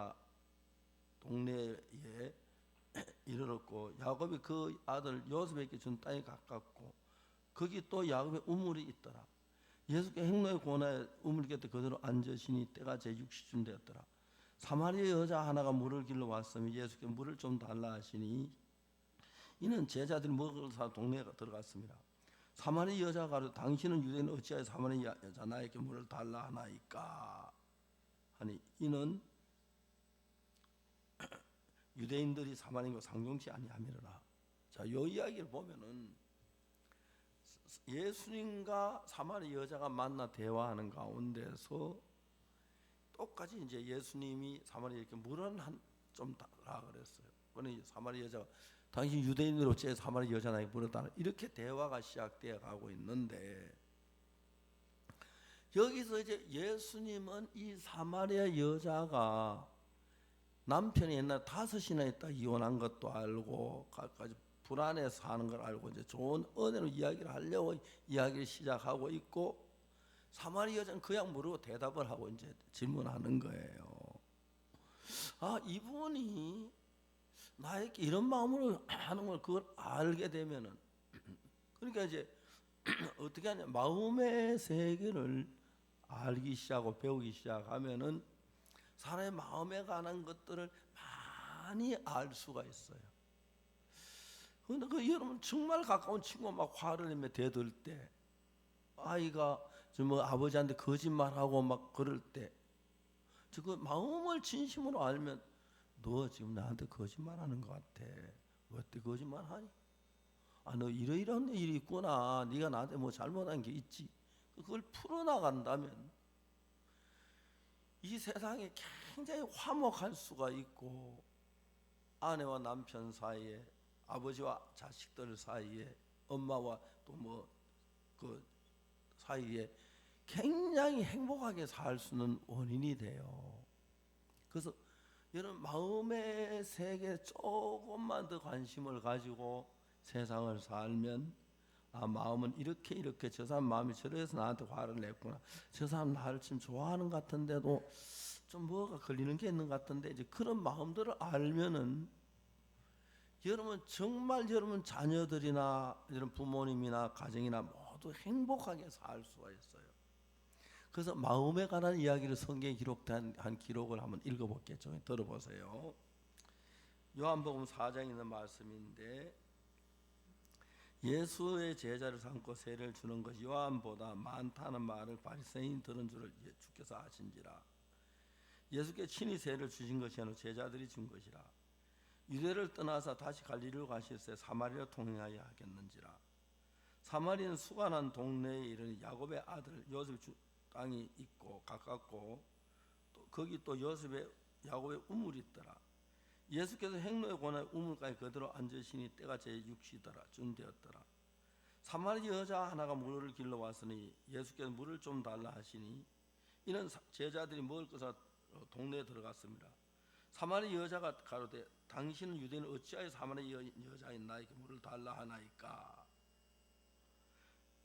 이르렀고, 야곱이 그 아들 요셉에게 준 땅에 가깝고, 거기 또 야곱의 우물이 있더라. 예수께 행로의 고나에 우물 곁에 그대로 앉으시니 때가 제60쯤 되었더라. 사마리아 여자 하나가 물을 길러 왔으며 예수께 물을 좀 달라 하시니 이는 제자들이 먹을 사 동네에 들어갔습니다. 사마리아 여자가 가로되 당신은 유대인 어찌하여 사마리아 여자 나에게 물을 달라 하나이까 하니, 이는 유대인들이 사마리아인과 상종치 아니함이로라. 자, 요 이야기를 보면은 예수님과 사마리아 여자가 만나 대화하는 가운데서 똑같이 이제 예수님이 사마리아에게 물은 좀 달라 그랬어요. 그러니 사마리아 여자가 당신 유대인으로 어째 사마리아 여자 나에게 물을 달라, 이렇게 대화가 시작되어 가고 있는데, 여기서 이제 예수님은 이 사마리아 여자가 남편이 옛날 5이나 있다 이혼한 것도 알고 까지 불안해서 사는 걸 알고 이제 좋은 은혜로 이야기를 하려고 이야기를 시작하고 있고, 사마리아 여자는 그냥 모르고 대답을 하고 이제 질문하는 거예요. 아, 이분이 나에게 이런 마음으로 하는 걸 그걸 알게 되면은, 그러니까 이제 어떻게 하냐, 마음의 세계를 알기 시작하고 배우기 시작하면은 사람의 마음에 관한 것들을 많이 알 수가 있어요. 근데 그 여러분 정말 가까운 친구가 막 화를 내며 대들 때, 아이가 뭐 아버지한테 거짓말하고 막 그럴 때, 그 마음을 진심으로 알면 너 지금 나한테 거짓말하는 것 같아. 어때 거짓말하니? 아, 너 이러이러한 일이 있구나. 네가 나한테 뭐 잘못한 게 있지. 그걸 풀어나간다면 이 세상에 굉장히 화목할 수가 있고, 아내와 남편 사이에, 아버지와 자식들 사이에, 엄마와 또 뭐 그 사이에 굉장히 행복하게 살 수는 원인이 돼요. 그래서 여러분 마음의 세계에 조금만 더 관심을 가지고 세상을 살면, 아, 마음은 이렇게 저 사람 마음이 저래서 나한테 화를 냈구나. 저 사람 나를 지금 좋아하는 것 같은데도 좀 뭐가 걸리는 게 있는 것 같은데, 이제 그런 마음들을 알면은 여러분 정말 여러분 자녀들이나 이런 부모님이나 가정이나 모두 행복하게 살 수가 있어요. 그래서 마음에 관한 이야기를 성경에 기록된 한 기록을 한번 읽어볼게요. 들어보세요. 요한복음 4장에 있는 말씀인데, 예수의 제자를 삼고 세례를 주는 것이 요한보다 많다는 말을 바리새인이 들은 줄을 주께서 아신지라. 예수께 친히 세례를 주신 것이 아니라 제자들이 준 것이라. 유대를 떠나서 다시 갈릴리로 가실새 사마리아로 통행하여 하겠는지라. 사마리아는 수간한 동네에 이르니 야곱의 아들 요셉 땅이 있고 가깝고, 또 거기 또 야곱의 우물이 있더라. 예수께서 행로에 권하여 우물가에 그대로 앉으시니 때가 제6시더라 쯤되었더라. 사마리아 여자 하나가 물을 길러 왔으니 예수께서 물을 좀 달라 하시니, 이는 제자들이 먹을 것을 동네에 들어갔습니다. 사마리아 여자가 가로되 당신은 유대인은 어찌하여 사마리아 여자인 나에게 물을 달라 하나이까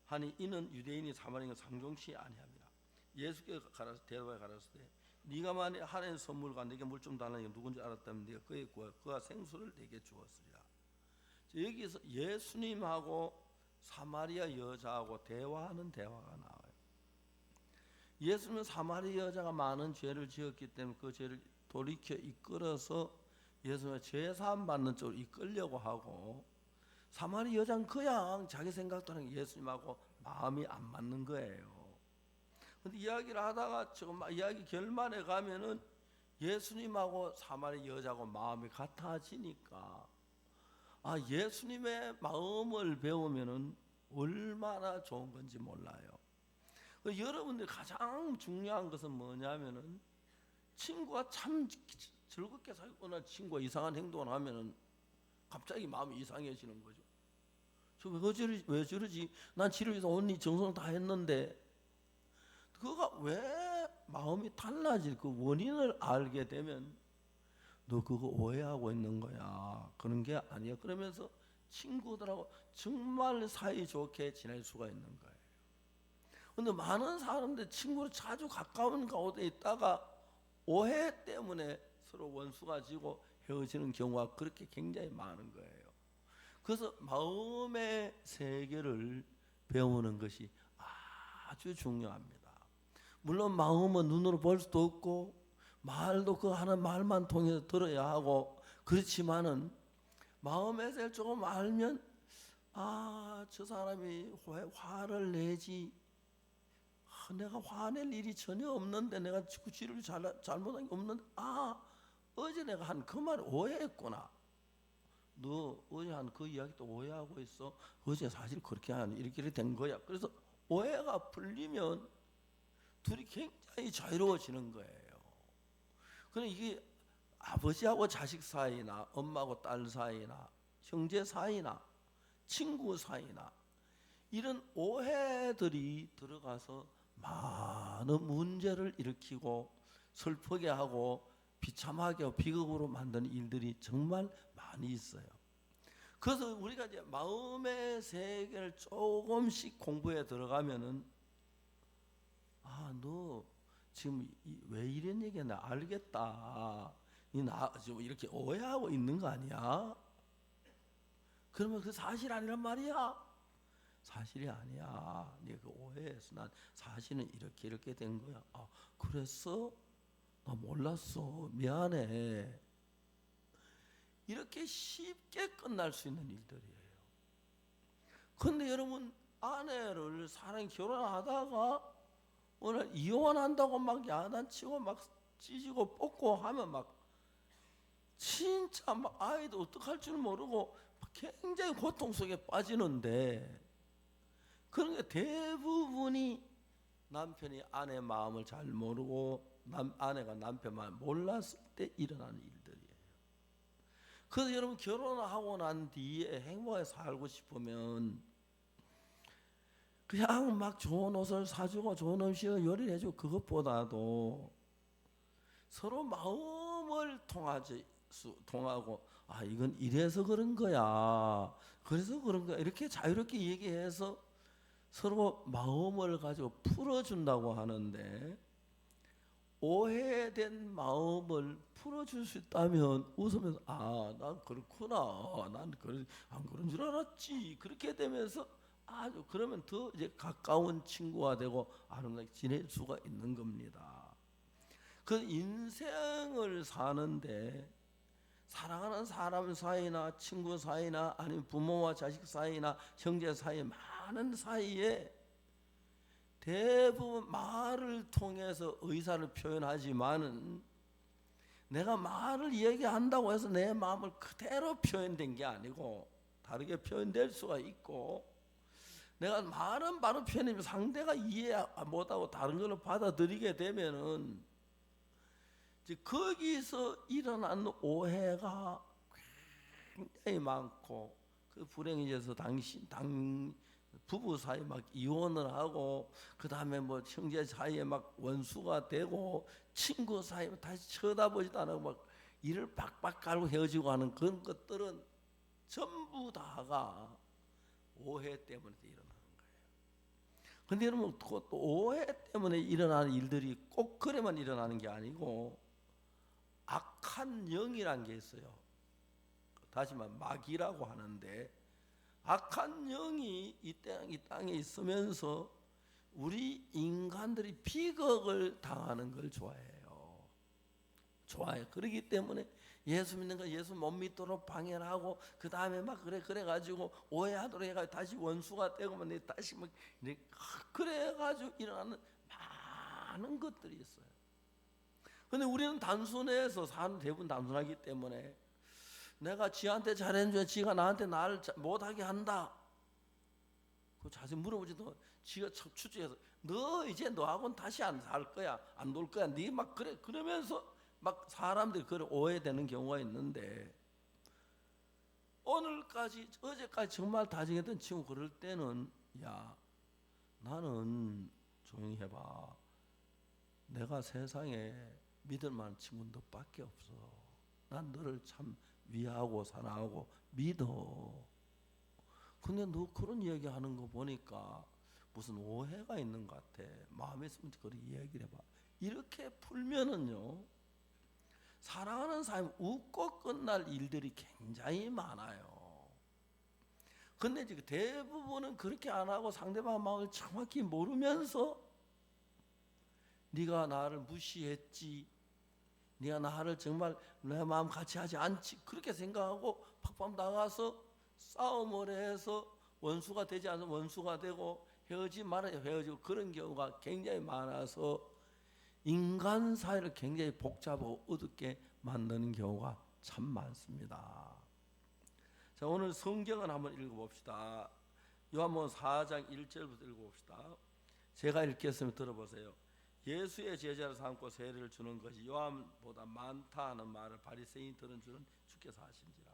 하니, 이는 유대인이 사마리아인과 상종치 아니함이라. 예수께서 대답하여 가라사대 네가 만일 하나님의 선물과 내게 물 좀 달라니까 누군지 알았다면 네가 그의 구하 그가 생수를 내게 주었으리라. 여기서 예수님하고 사마리아 여자하고 대화하는 대화가 나와요. 예수님은 사마리아 여자가 많은 죄를 지었기 때문에 그 죄를 돌이켜 이끌어서 예수님의 죄사함 받는 쪽으로 이끌려고 하고, 사마리아 여자는 그냥 자기 생각대로 예수님하고 마음이 안 맞는 거예요. 근데 이야기를 하다가 조금 이야기 결말에 가면은 예수님하고 사마리아 여자하고 마음이 같아지니까, 아, 예수님의 마음을 배우면은 얼마나 좋은 건지 몰라요. 여러분들 가장 중요한 것은 뭐냐면은, 친구가 참 즐겁게 살거나 친구가 이상한 행동을 하면은 갑자기 마음이 이상해지는 거죠. 저 왜 저러지? 난 치료해서 언니 정성을 다 했는데. 그가 왜 마음이 달라질 그 원인을 알게 되면, 너 그거 오해하고 있는 거야. 그런 게 아니야. 그러면서 친구들하고 정말 사이좋게 지낼 수가 있는 거예요. 근데 많은 사람들 친구로 자주 가까운 가운데 있다가 오해 때문에 서로 원수가 지고 헤어지는 경우가 그렇게 굉장히 많은 거예요. 그래서 마음의 세계를 배우는 것이 아주 중요합니다. 물론 마음은 눈으로 볼 수도 없고 말도 그 하는 말만 통해서 들어야 하고, 그렇지만은 마음의 세계를 조금 알면, 아, 저 사람이 왜 화를 내지? 내가 화낼 일이 전혀 없는데, 내가 치료를 잘못한 게 없는데, 아, 어제 내가 한 그 말 오해했구나. 너 어제 한 그 이야기 또 오해하고 있어. 어제 사실 그렇게 한 이렇게 된 거야. 그래서 오해가 풀리면 둘이 굉장히 자유로워지는 거예요. 그러니까 이게 아버지하고 자식 사이나 엄마하고 딸 사이나 형제 사이나 친구 사이나 이런 오해들이 들어가서 많은 문제를 일으키고 슬프게 하고 비참하게 하고 비극으로 만드는 일들이 정말 많이 있어요. 그래서 우리가 이제 마음의 세계를 조금씩 공부해 들어가면은, 아, 너 지금 왜 이런 얘기야? 알겠다. 나 지금 이렇게 오해하고 있는 거 아니야? 그러면 그 사실 아니란 말이야? 사실이 아니야. 네가 그 오해해서 난 사실은 이렇게 된 거야. 아, 그랬어? 나 몰랐어. 미안해. 이렇게 쉽게 끝날 수 있는 일들이에요. 그런데 여러분, 아내를 사랑이 결혼하다가 오늘 이혼한다고 막 야단치고 막 찢고 뽑고 하면 막 진짜 막 아이도 어떡할 줄 모르고 굉장히 고통 속에 빠지는데, 그런 게 대부분이 남편이 아내 마음을 잘 모르고 아내가 남편 마음을 몰랐을 때 일어나는 일들이에요. 그래서 여러분, 결혼하고 난 뒤에 행복하게 살고 싶으면 그냥 막 좋은 옷을 사주고 좋은 음식을 요리를 해주고, 그것보다도 서로 마음을 통하고, 아, 이건 이래서 그런 거야, 그래서 그런 거야, 이렇게 자유롭게 얘기해서 서로 마음을 가지고 풀어준다고 하는데, 오해된 마음을 풀어줄 수 있다면 웃으면서, 아, 난 그렇구나, 난 안 그런 줄 알았지, 그렇게 되면서 아주, 그러면 더 이제 가까운 친구가 되고 아름답게 지낼 수가 있는 겁니다. 그 인생을 사는데 사랑하는 사람 사이나 친구 사이나 아니면 부모와 자식 사이나 형제 사이, 많은 사이에 대부분 말을 통해서 의사를 표현하지만은, 내가 말을 얘기한다고 해서 내 마음을 그대로 표현된 게 아니고 다르게 표현될 수가 있고, 내가 말은 바로 표현하면 상대가 이해 못하고 다른 걸로 받아들이게 되면은 이제 거기서 일어나는 오해가 굉장히 많고, 그 불행이 돼서 부부 사이 막 이혼을 하고, 그 다음에 뭐 형제 사이에 막 원수가 되고, 친구 사이에 다시 쳐다보지도 않고 막 이를 박박 깔고 헤어지고 하는 그런 것들은 전부 다가 오해 때문에 일어나는 거예요. 근데 여러분, 또 오해 때문에 일어나는 일들이 꼭 그래만 일어나는 게 아니고, 악한 영이란 게 있어요. 다시 말해 마귀라고 하는데, 악한 영이 이 땅에 있으면서 우리 인간들이 비극을 당하는 걸 좋아해요. 그렇기 때문에 예수 믿는 거 예수 못 믿도록 방해를 하고, 그 다음에 막 그래가지고 오해하도록 해가지고 다시 원수가 되고, 다시 막 그래가지고 일어나는 많은 것들이 있어요. 근데 우리는 단순해서 대부분 단순하기 때문에, 내가 지한테 잘해준 지가 나한테 나를 못하게 한다, 그 자세히 물어보지도, 지가 추측해서 너 이제 너하고는 다시 안 살 거야, 안 놀 거야, 네 막 그러면서 막 사람들이 그걸 오해되는 경우가 있는데, 어제까지 정말 다정했던 친구 그럴 때는, 야, 나는 조용히 해봐, 내가 세상에 믿을 만한 친구는 너밖에 없어, 난 너를 참 위하고 사랑하고 믿어. 근데 너 그런 이야기 하는 거 보니까 무슨 오해가 있는 것 같아, 마음에 있으면 그런 이야기를 해봐. 이렇게 풀면은요, 사랑하는 사람이 웃고 끝날 일들이 굉장히 많아요. 근데 지금 대부분은 그렇게 안 하고 상대방 마음을 정확히 모르면서, 네가 나를 무시했지, 네가 나를 정말 내 마음 같이 하지 않지, 그렇게 생각하고 팍팍 나가서 싸움을 해서 원수가 되지 않으면 원수가 되고, 헤어지지 말아야 헤어지고, 그런 경우가 굉장히 많아서 인간 사회를 굉장히 복잡하고 어둡게 만드는 경우가 참 많습니다. 자, 오늘 성경을 한번 읽어봅시다. 요한복음 4장 1절부터 읽어봅시다. 제가 읽겠으면 들어보세요. 예수의 제자를 삼고 세례를 주는 것이 요한보다 많다 하는 말을 바리새인이 들은 줄은 주께서 아신지라.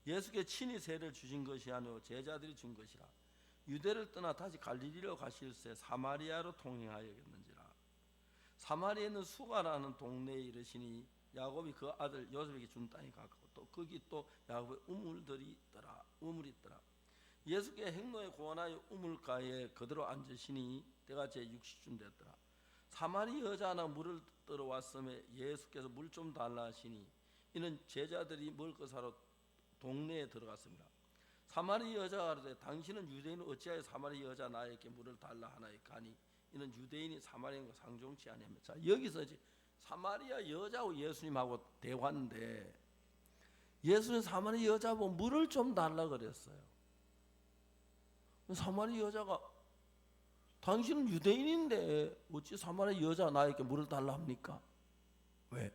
예수께 친히 세례를 주신 것이 아니오 제자들이 준 것이라. 유대를 떠나 다시 갈릴리로 가실새 사마리아로 통행하여겠는지라. 사마리아에 있는 수가라는 동네에 이르시니 야곱이 그 아들 요셉에게 준 땅이 가깝고, 또 거기 또 야곱의 우물이 있더라. 예수께 행로에 구원하여 우물가에 그대로 앉으시니 때가 제60쯤 됐더라. 사마리 여자 하나 물을 들어왔음에 예수께서 물 좀 달라 하시니, 이는 제자들이 먹을 것 사러 동네에 들어갔습니다. 사마리 여자가 이르되 당신은 유대인은 어찌하여 사마리 여자 나에게 물을 달라 하나이까 하니, 이는 유대인이 사마리아인과 상종치 아니하며. 자, 여기서 이제 사마리아 여자하고 예수님하고 대화인데, 예수는 사마리 여자하고 물을 좀 달라 그랬어요. 사마리 여자가, 당신은 유대인인데 어찌 사마리아 여자 나에게 물을 달라 합니까? 왜?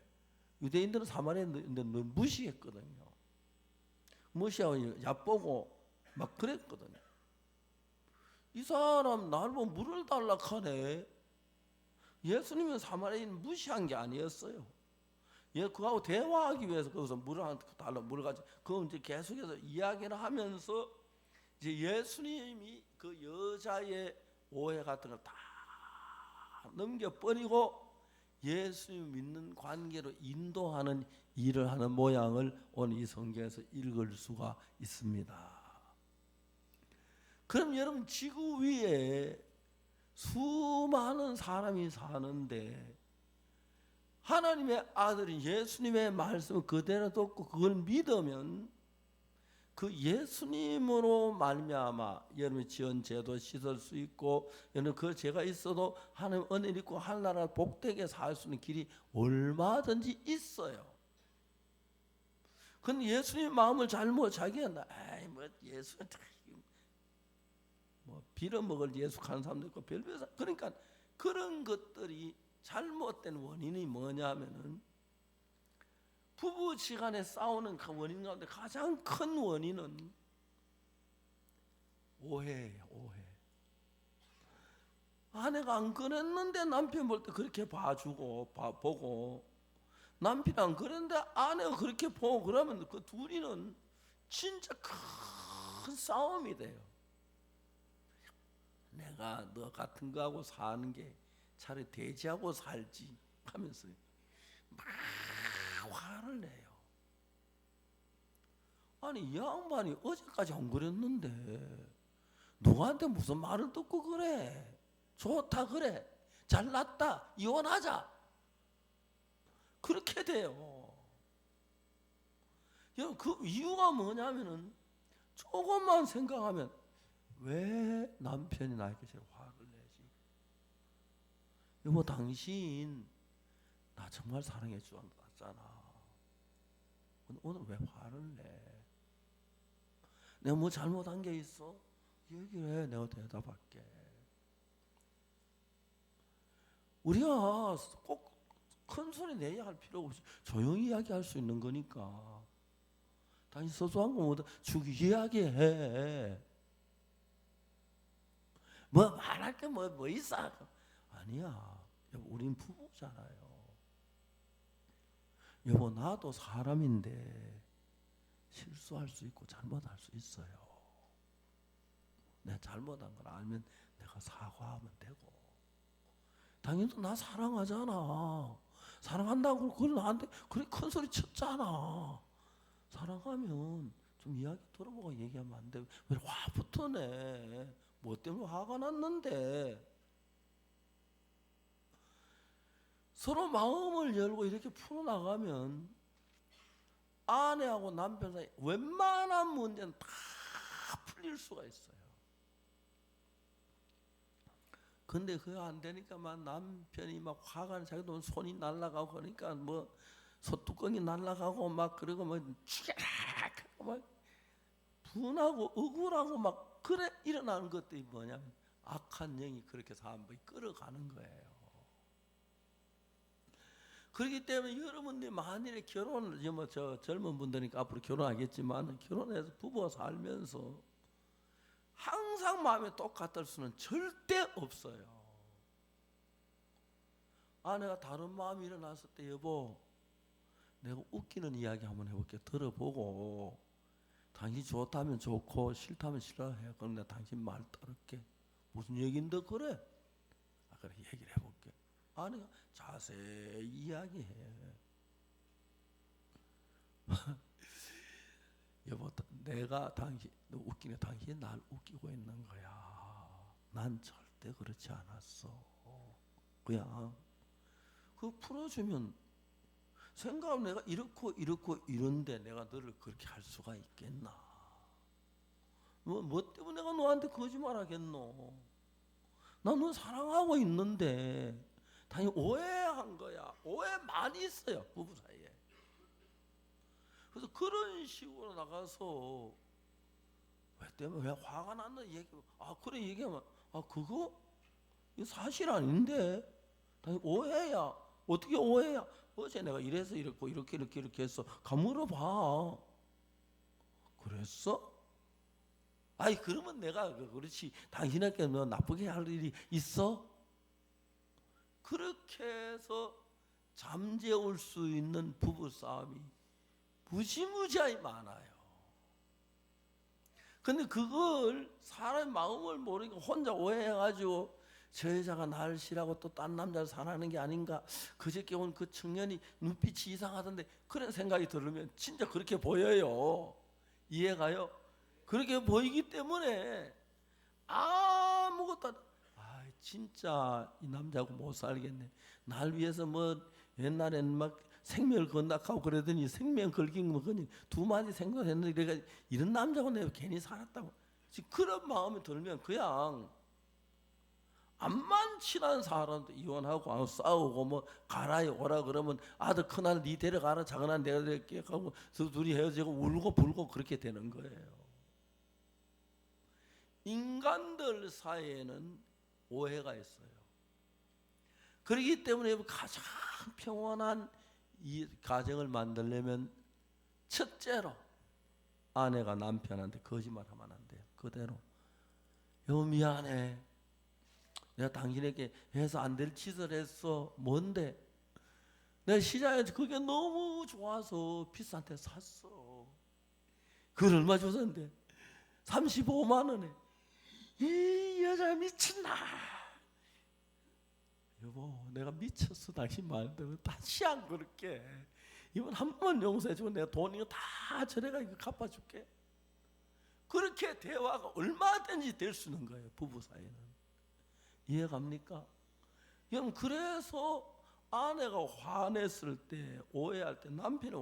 유대인들은 사마리아인들 무시했거든요. 무시하고 얕보고 막 그랬거든요. 이 사람 나를 보고 물을 달라 하네. 예수님은 사마리아인 무시한 게 아니었어요. 그하고 대화하기 위해서 거기서 물을 달라 물을 가지고 그 이제 계속해서 이야기를 하면서 이제 예수님이 그 여자의 오해 같은 걸 다 넘겨버리고 예수님 믿는 관계로 인도하는 일을 하는 모양을 오늘 이 성경에서 읽을 수가 있습니다. 그럼 여러분 지구 위에 수많은 사람이 사는데 하나님의 아들인 예수님의 말씀을 그대로 듣고 그걸 믿으면 그 예수님으로 말미암아 여러분이 지은 죄도 씻을 수 있고 여러분 그 죄가 있어도 하나님 은혜를 입고 하늘나라 복되게 살 수 있는 길이 얼마든지 있어요. 근데 예수님 마음을 잘못 자기가 아이 뭐 예수 뭐 빌어먹을 예수 하는 사람도 있고 별별 그러니까 그런 것들이 잘못된 원인이 뭐냐면은 부부지간에 싸우는 그 원인 가운데 가장 큰 원인은 오해예요. 오해. 아내가 안 그랬는데 남편 볼 때 그렇게 봐주고 보고 남편이 안 그랬는데 아내가 그렇게 보고 그러면 그 둘이는 진짜 큰 싸움이 돼요. 내가 너 같은 거하고 사는 게 차라리 돼지하고 살지 하면서 막 화를 내요. 아니 이 양반이 어제까지 안 그랬는데 누구한테 무슨 말을 듣고 그래? 좋다 그래? 잘났다 이혼하자 그렇게 돼요. 여러분 그 이유가 뭐냐면은 조금만 생각하면 왜 남편이 나에게 제일 화를 내지? 여보 당신 나 정말 사랑해 주었잖아. 오늘 왜 화를 내? 내가 뭐 잘못한 게 있어? 얘기를 해. 내가 대답할게. 우리가 꼭 큰 소리 내야 할 필요 없이 조용히 이야기할 수 있는 거니까. 당신 소소한 거보다 죽 이야기해. 뭐 말할 게 뭐 있어? 아니야. 여보, 우린 부부잖아요. 여보, 나도 사람인데 실수할 수 있고 잘못할 수 있어요. 내가 잘못한 걸 알면 내가 사과하면 되고. 당연히 나 사랑하잖아. 사랑한다고 그걸 나한테 그렇게 큰 소리 쳤잖아. 사랑하면 좀 이야기 들어보고 얘기하면 안 돼. 왜 화부터 내? 뭐 때문에 화가 났는데? 서로 마음을 열고 이렇게 풀어나가면 아내하고 남편 사이 웬만한 문제는 다 풀릴 수가 있어요. 근데 그거 안 되니까 막 남편이 막 화가 나 자기도 손이 날아가고 그러니까 뭐 소뚜껑이 날아가고 막 그러고 막 죽여라 막 분하고 억울하고 막 그래 일어나는 것들이 뭐냐면 악한 영이 그렇게 사람을 끌어가는 거예요. 그렇기 때문에 여러분들이 만일에 결혼을 뭐 저 젊은 분들이니까 앞으로 결혼하겠지만 결혼해서 부부가 살면서 항상 마음이 똑같을 수는 절대 없어요. 아내가 다른 마음이 일어났을 때 여보 내가 웃기는 이야기 한번 해볼게. 들어보고 당신 좋다면 좋고 싫다면 싫어해. 그럼 내가 당신 말 따를게. 무슨 얘긴데 그래? 그래 얘기를 해볼게. 아내가 자세히 이야기해. 여보 내가 당신 너 웃기네. 당신이 날 웃기고 있는 거야. 난 절대 그렇지 않았어. 그냥 그거 풀어주면 생각하면 내가 이렇고 이런데 내가 너를 그렇게 할 수가 있겠나? 뭐 때문에 내가 너한테 거짓말 하겠노? 나 너 사랑하고 있는데 당연히 오해한 거야. 오해 많이 있어요 부부 사이에. 그래서 그런 식으로 나가서 왜 때문에 왜 화가 났나 얘기. 그래 얘기하면 그거 이거 사실 아닌데 당연히 오해야. 어떻게 오해야? 어제 내가 이래서 이랬고 이렇게 했어. 가 물어봐. 그랬어? 아이 그러면 내가 그렇지 당신에게 뭐 나쁘게 할 일이 있어? 그렇게 해서 잠재울 수 있는 부부 싸움이 무지무지하게 많아요. 근데 그걸 사람의 마음을 모르니까 혼자 오해해가지고 저 여자가 나를 싫어하고 또 딴 남자를 사랑하는 게 아닌가. 그저께 온 그 청년이 눈빛이 이상하던데 그런 생각이 들으면 진짜 그렇게 보여요. 이해가요? 그렇게 보이기 때문에 아무것도 진짜 이 남자하고 못 살겠네. 날 위해서 뭐 옛날에는 막 생명을 건다하고 그러더니 생명 걸긴 거 그니 두 마디 생각했는데 내가 이런 남자하고 내가 괜히 살았다고. 지금 그런 마음이 들면 그냥 암만 친한 사람도 이혼하고 싸우고 뭐 가라이 오라 그러면 아들 큰아들 니 데려가라 작은아들 내가 데려갈게 하고 둘이 헤어지고 울고 불고 그렇게 되는 거예요. 인간들 사이에는 오해가 있어요. 그렇기 때문에 가장 평온한 이 가정을 만들려면 첫째로 아내가 남편한테 거짓말하면 안 돼요. 그대로 여보 미안해. 내가 당신에게 해서 안 될 짓을 했어. 뭔데? 내가 시장에 그게 너무 좋아서 비싼 데 샀어. 그걸 얼마 줬었는데? 35만 원에. 이 여자 미친다. 여보 내가 미쳤어. 당신 말대로 다시 안 그럴게. 이번 한 번 용서해주고 내가 돈 이거 다 저래가 이거 갚아줄게. 그렇게 대화가 얼마든지 될 수 있는 거예요. 부부 사이는. 이해갑니까? 여러분 그래서 아내가 화냈을 때 오해할 때 남편이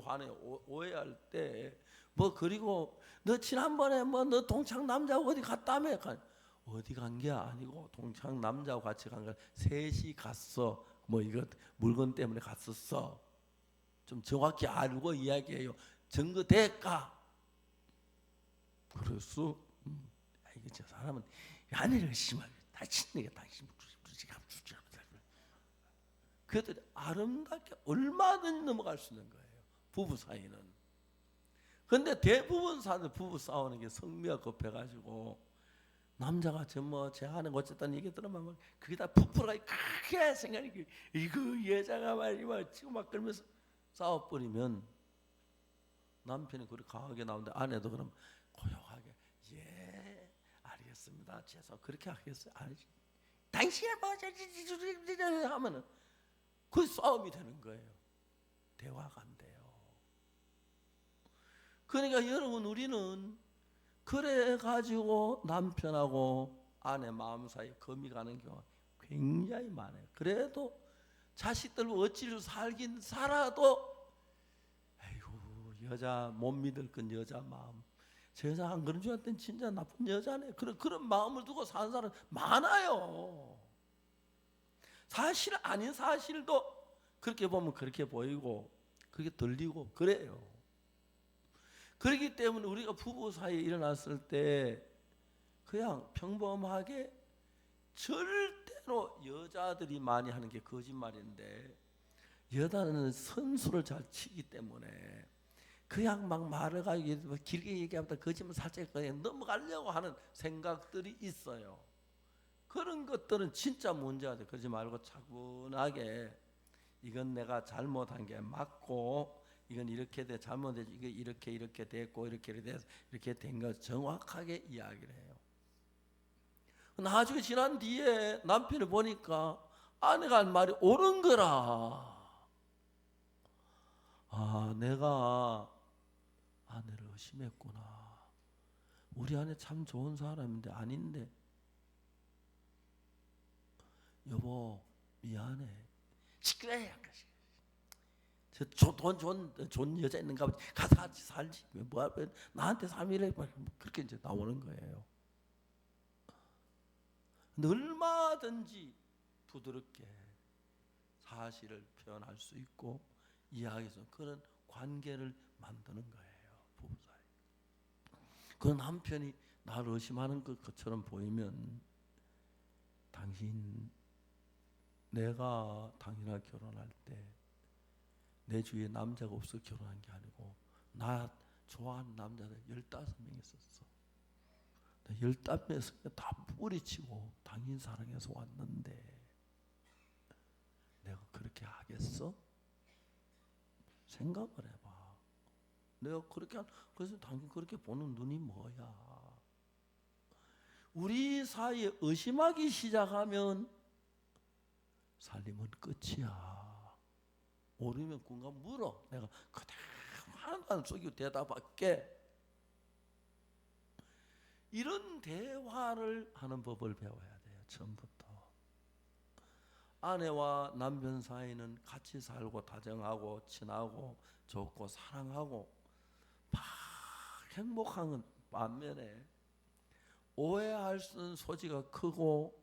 오해할 때 뭐 그리고 너 지난번에 뭐 너 동창 남자하고 어디 갔다며? 어디 간 게 아니고 동창 남자하고 같이 간 거 셋이 갔어. 뭐 이거 물건 때문에 갔었어. 좀 정확히 알고 이야기해요. 증거 대가. 그래서 이게 저 사람은 아내를 심하게 다친내게 당신 그들이 아름답게 얼마든지 넘어갈 수 있는 거예요. 부부 사이는. 그런데 대부분 사람들 부부 싸우는 게 성미가 급해가지고 남자가 제 아내 어쨌든 얘기 들으면 그게 다 부풀어가지고 크게 생각이 이거 여자가 말이야 지금 막 그러면서 싸워버리면 남편이 그렇게 강하게 나오는데 아내도 그럼 고요하게 예 알겠습니다. 죄송 그렇게 하겠어요. 아니지. 당신이 뭐 하면은 그 싸움이 되는 거예요. 대화가 안 돼요. 그러니까 여러분 우리는 그래 가지고 남편하고 아내 마음 사이에 금이 가는 경우가 굉장히 많아요. 그래도 자식들 어찌로 살긴 살아도 아이고 여자 못 믿을 건 여자 마음. 저 여자 안 그런 줄 알았더니 진짜 나쁜 여자네. 그런 마음을 두고 사는 사람 많아요. 사실 아닌 사실도 그렇게 보면 그렇게 보이고 그렇게 들리고 그래요. 그렇기 때문에 우리가 부부 사이에 일어났을 때 그냥 평범하게 절대로 여자들이 많이 하는 게 거짓말인데 여자는 선수를 잘 치기 때문에 그냥 막 말을 가지고 길게 얘기하다 거짓말 살짝 그냥 넘어가려고 하는 생각들이 있어요. 그런 것들은 진짜 문제가 돼. 그러지 말고 차분하게 이건 내가 잘못한 게 맞고 이건 이렇게 돼 잘못했지 이게 이렇게 됐고 이렇게 돼서 이렇게 된 거 정확하게 이야기를 해요. 나중에 지난 뒤에 남편을 보니까 아내가 한 말이 옳은 거라. 아 내가 아내를 의심했구나. 우리 아내 참 좋은 사람인데 아닌데 여보 미안해. 시끄러워. 좋은 여자 있는가 보지. 가서 같이 살지. 뭐 나한테 3일에 그렇게 이제 나오는 거예요. 근데 얼마든지 부드럽게 사실을 표현할 수 있고 이야기해서 그런 관계를 만드는 거예요. 부부 사이. 그 남편이 나를 의심하는 것처럼 보이면 당신 내가 당신과 결혼할 때 내 주위에 남자가 없어 결혼한 게 아니고 나 좋아하는 남자들 15명 있었어. 15명에서 다 뿌리치고 당신 사랑해서 왔는데 내가 그렇게 하겠어? 생각을 해봐. 내가 그렇게 그래서 당신 그렇게 보는 눈이 뭐야? 우리 사이에 의심하기 시작하면 살림은 끝이야. 모르면 군가 물어. 내가 그대로 하나도 안 속이고 대답할게. 이런 대화를 하는 법을 배워야 돼요. 처음부터. 아내와 남편 사이는 같이 살고 다정하고 친하고 좋고 사랑하고 막 행복한 반면에 오해할 수 있는 소지가 크고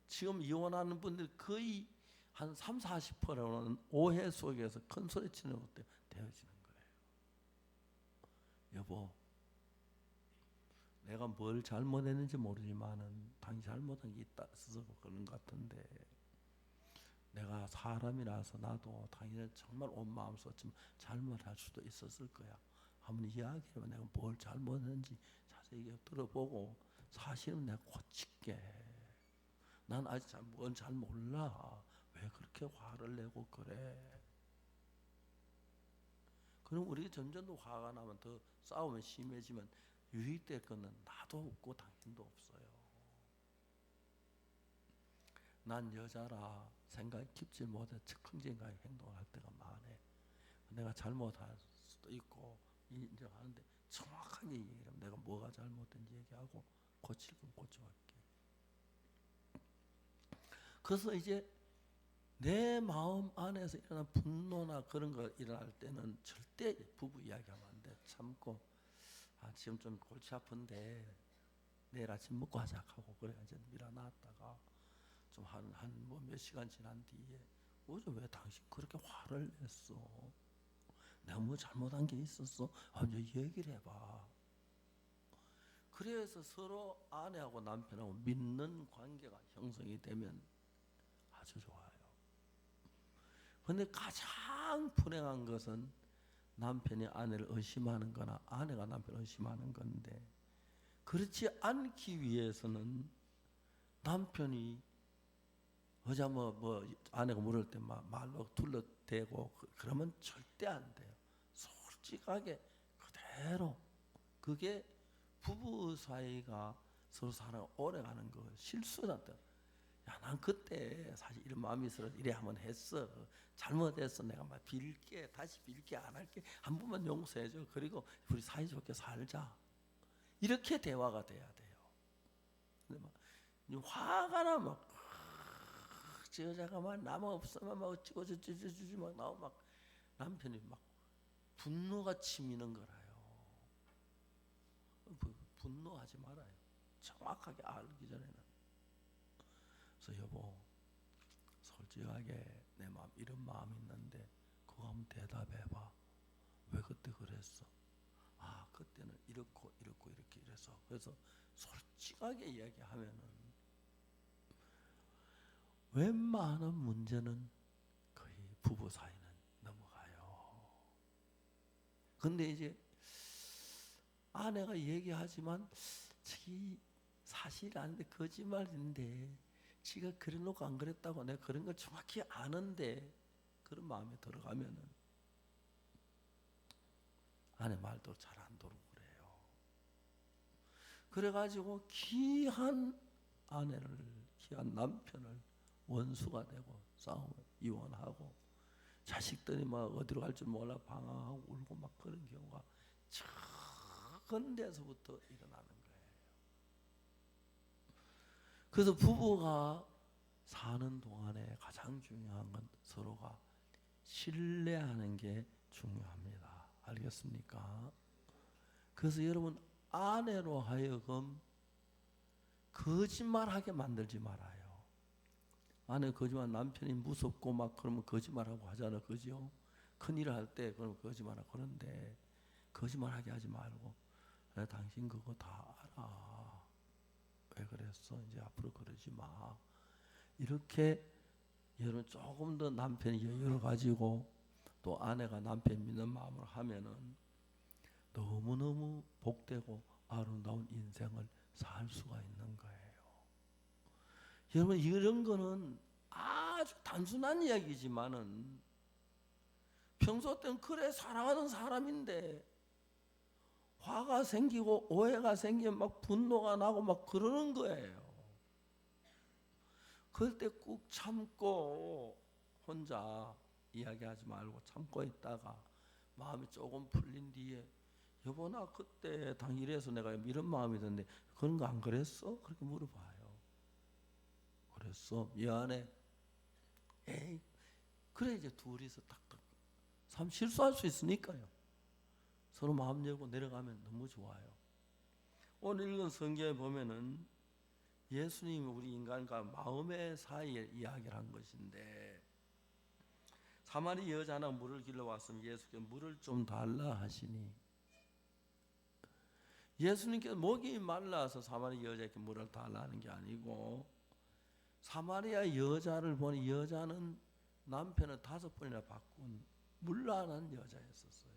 지금 이혼하는 분들 거의 한 30-40%는 오해 속에서 큰 소리 치는 것도 되어지는 거예요. 여보, 내가 뭘 잘못했는지 모르지만은 당신 잘못한 게 있어서 그런 것 같은데 내가 사람이라서 나도 당신을 정말 온 마음 썼지만 잘못할 수도 있었을 거야. 한번 이야기하면 내가 뭘 잘못했는지 자세히 들어보고 사실은 내가 고칠게. 난 아직 뭔 잘 몰라. 왜 그렇게 화를 내고 그래? 그럼 우리 점점 더 화가 나면 더 싸우면 심해지면 유익될 거는 나도 없고 당신도 없어요. 난 여자라 생각이 깊지 못해 즉흥적인 행동을 할 때가 많아. 내가 잘못할 수도 있고 인정하는데 정확하게 얘기하면 내가 뭐가 잘못된지 얘기하고 고칠 건 고쳐갈게. 그래서 이제 내 마음 안에서 일어난 분노나 그런 거 일어날 때는 절대 부부 이야기하면 안 돼. 참고 지금 좀 골치 아픈데 내일 아침 먹고 하자 하고 그래 이제 밀어놨다가 좀 한 뭐 몇 시간 지난 뒤에 어제 왜 당신 그렇게 화를 냈어? 내가 뭐 잘못한 게 있었어? 이제 얘기를 해봐. 그래서 서로 아내하고 남편하고 믿는 관계가 형성이 되면 아주 좋아요. 근데 가장 불행한 것은 남편이 아내를 의심하는 거나 아내가 남편을 의심하는 건데 그렇지 않기 위해서는 남편이 어제 뭐 아내가 물을 때 말로 둘러대고 그러면 절대 안 돼요. 솔직하게 그대로. 그게 부부 사이가 서로 사랑 오래 가는 거 실수다. 야, 난 그때 사실 이런 마음이 있어서 이래 한번 했어. 잘못했어. 내가 막 빌게 다시 빌게 안 할게. 한 번만 용서해줘. 그리고 우리 사이좋게 살자. 이렇게 대화가 돼야 돼요. 근데 막 화가 나면 저 여자가 막 나만 없으면 막 어찌고 저쩌지 막 나오고 막 남편이 막 분노가 치미는 거라요. 분노하지 말아요. 정확하게 알기 전에는. 그래서 여보, 솔직하게 내 마음 이런 마음이 있는데 그거 한번 대답해봐. 왜 그때 그랬어? 그때는 이렇고 이렇게 이래서. 그래서 솔직하게 이야기하면은 웬만한 문제는 거의 부부 사이는 넘어가요. 근데 이제 아내가 얘기하지만 저기 사실이 아닌데 거짓말인데 지가 그래놓고 안 그랬다고 내가 그런 걸 정확히 아는데 그런 마음에 들어가면은 아내 말도 잘 안 들어오고 그래요. 그래가지고 귀한 남편을 원수가 되고 싸우면 이혼하고 자식들이 막 어디로 갈 줄 몰라 방황하고 울고 막 그런 경우가 작은 데서부터 일어나는 거예요. 그래서 부부가 사는 동안에 가장 중요한 건 서로가 신뢰하는 게 중요합니다. 알겠습니까? 그래서 여러분 아내로 하여금 거짓말하게 만들지 말아요. 아내 거짓말 남편이 무섭고 막 그러면 거짓말하고 하잖아, 그죠? 큰일을 할 때 그러면 거짓말하고 그런데 거짓말하게 하지 말고 당신 그거 다 알아. 왜 그랬어? 이제 앞으로 그러지 마. 이렇게 여러분 조금 더 남편이 여유를 가지고 또 아내가 남편 믿는 마음으로 하면은 너무너무 복되고 아름다운 인생을 살 수가 있는 거예요. 여러분, 이런 거는 아주 단순한 이야기지만은 평소 때는 그래 사랑하는 사람인데 화가 생기고 오해가 생기면 막 분노가 나고 막 그러는 거예요. 그럴 때 꾹 참고 혼자 이야기하지 말고 참고 있다가 마음이 조금 풀린 뒤에 여보 나 그때 당일에서 내가 이런 마음이 드는데 그런 거 안 그랬어? 그렇게 물어봐요. 그랬어? 미안해. 에이 그래 이제 둘이서 딱딱 참 실수할 수 있으니까요. 서로 마음 열고 내려가면 너무 좋아요. 오늘 읽은 성경에 보면은 예수님이 우리 인간과 마음의 사이에 이야기를 한 것인데 사마리 여자는 물을 길러 왔으면 예수께 물을 좀 달라 하시니 예수님께서 목이 말라서 사마리 여자에게 물을 달라는 게 아니고 사마리아 여자를 보니 여자는 남편을 5번이나 바꾼 물란한 여자였었어요.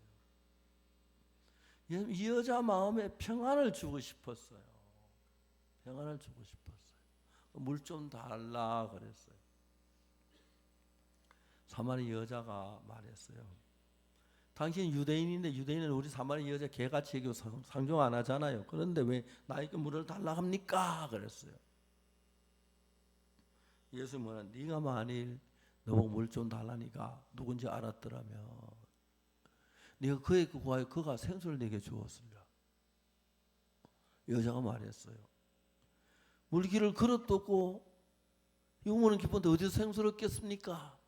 이 여자 마음에 평안을 주고 싶었어요. 평안을 주고 싶었어요. 물 좀 달라 그랬어요. 사마리 여자가 말했어요. 당신 유대인인데 유대인은 우리 사마리 여자 개같이 얘기하고 상종 안 하잖아요. 그런데 왜 나에게 물을 달라 합니까? 그랬어요. 예수님은 네가 만일 너보고 물 좀 달라니까 누군지 알았더라면 네가 그에게 구하여 그가 생수를 내게 주었으리라. 여자가 말했어요. 물길을 걸어떴고 유모는 기쁜데 어디서 생수를 얻겠습니까?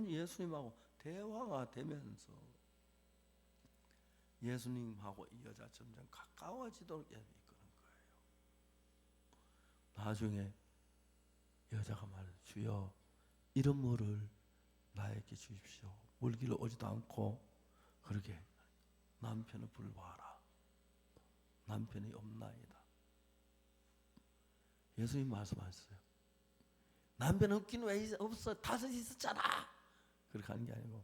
예수님하고 대화가 되면서 예수님하고 이 여자 점점 가까워지도록 이끄는 거예요. 나중에 여자가 말해요. 주여 이런 물을 나에게 주십시오. 물길로 오지도 않고 그렇게 남편을 불러와라. 남편이 없나이다. 예수님 말씀하셨어요. 남편 없긴 왜 없어? 5 있었잖아. 그렇게 하는 게 아니고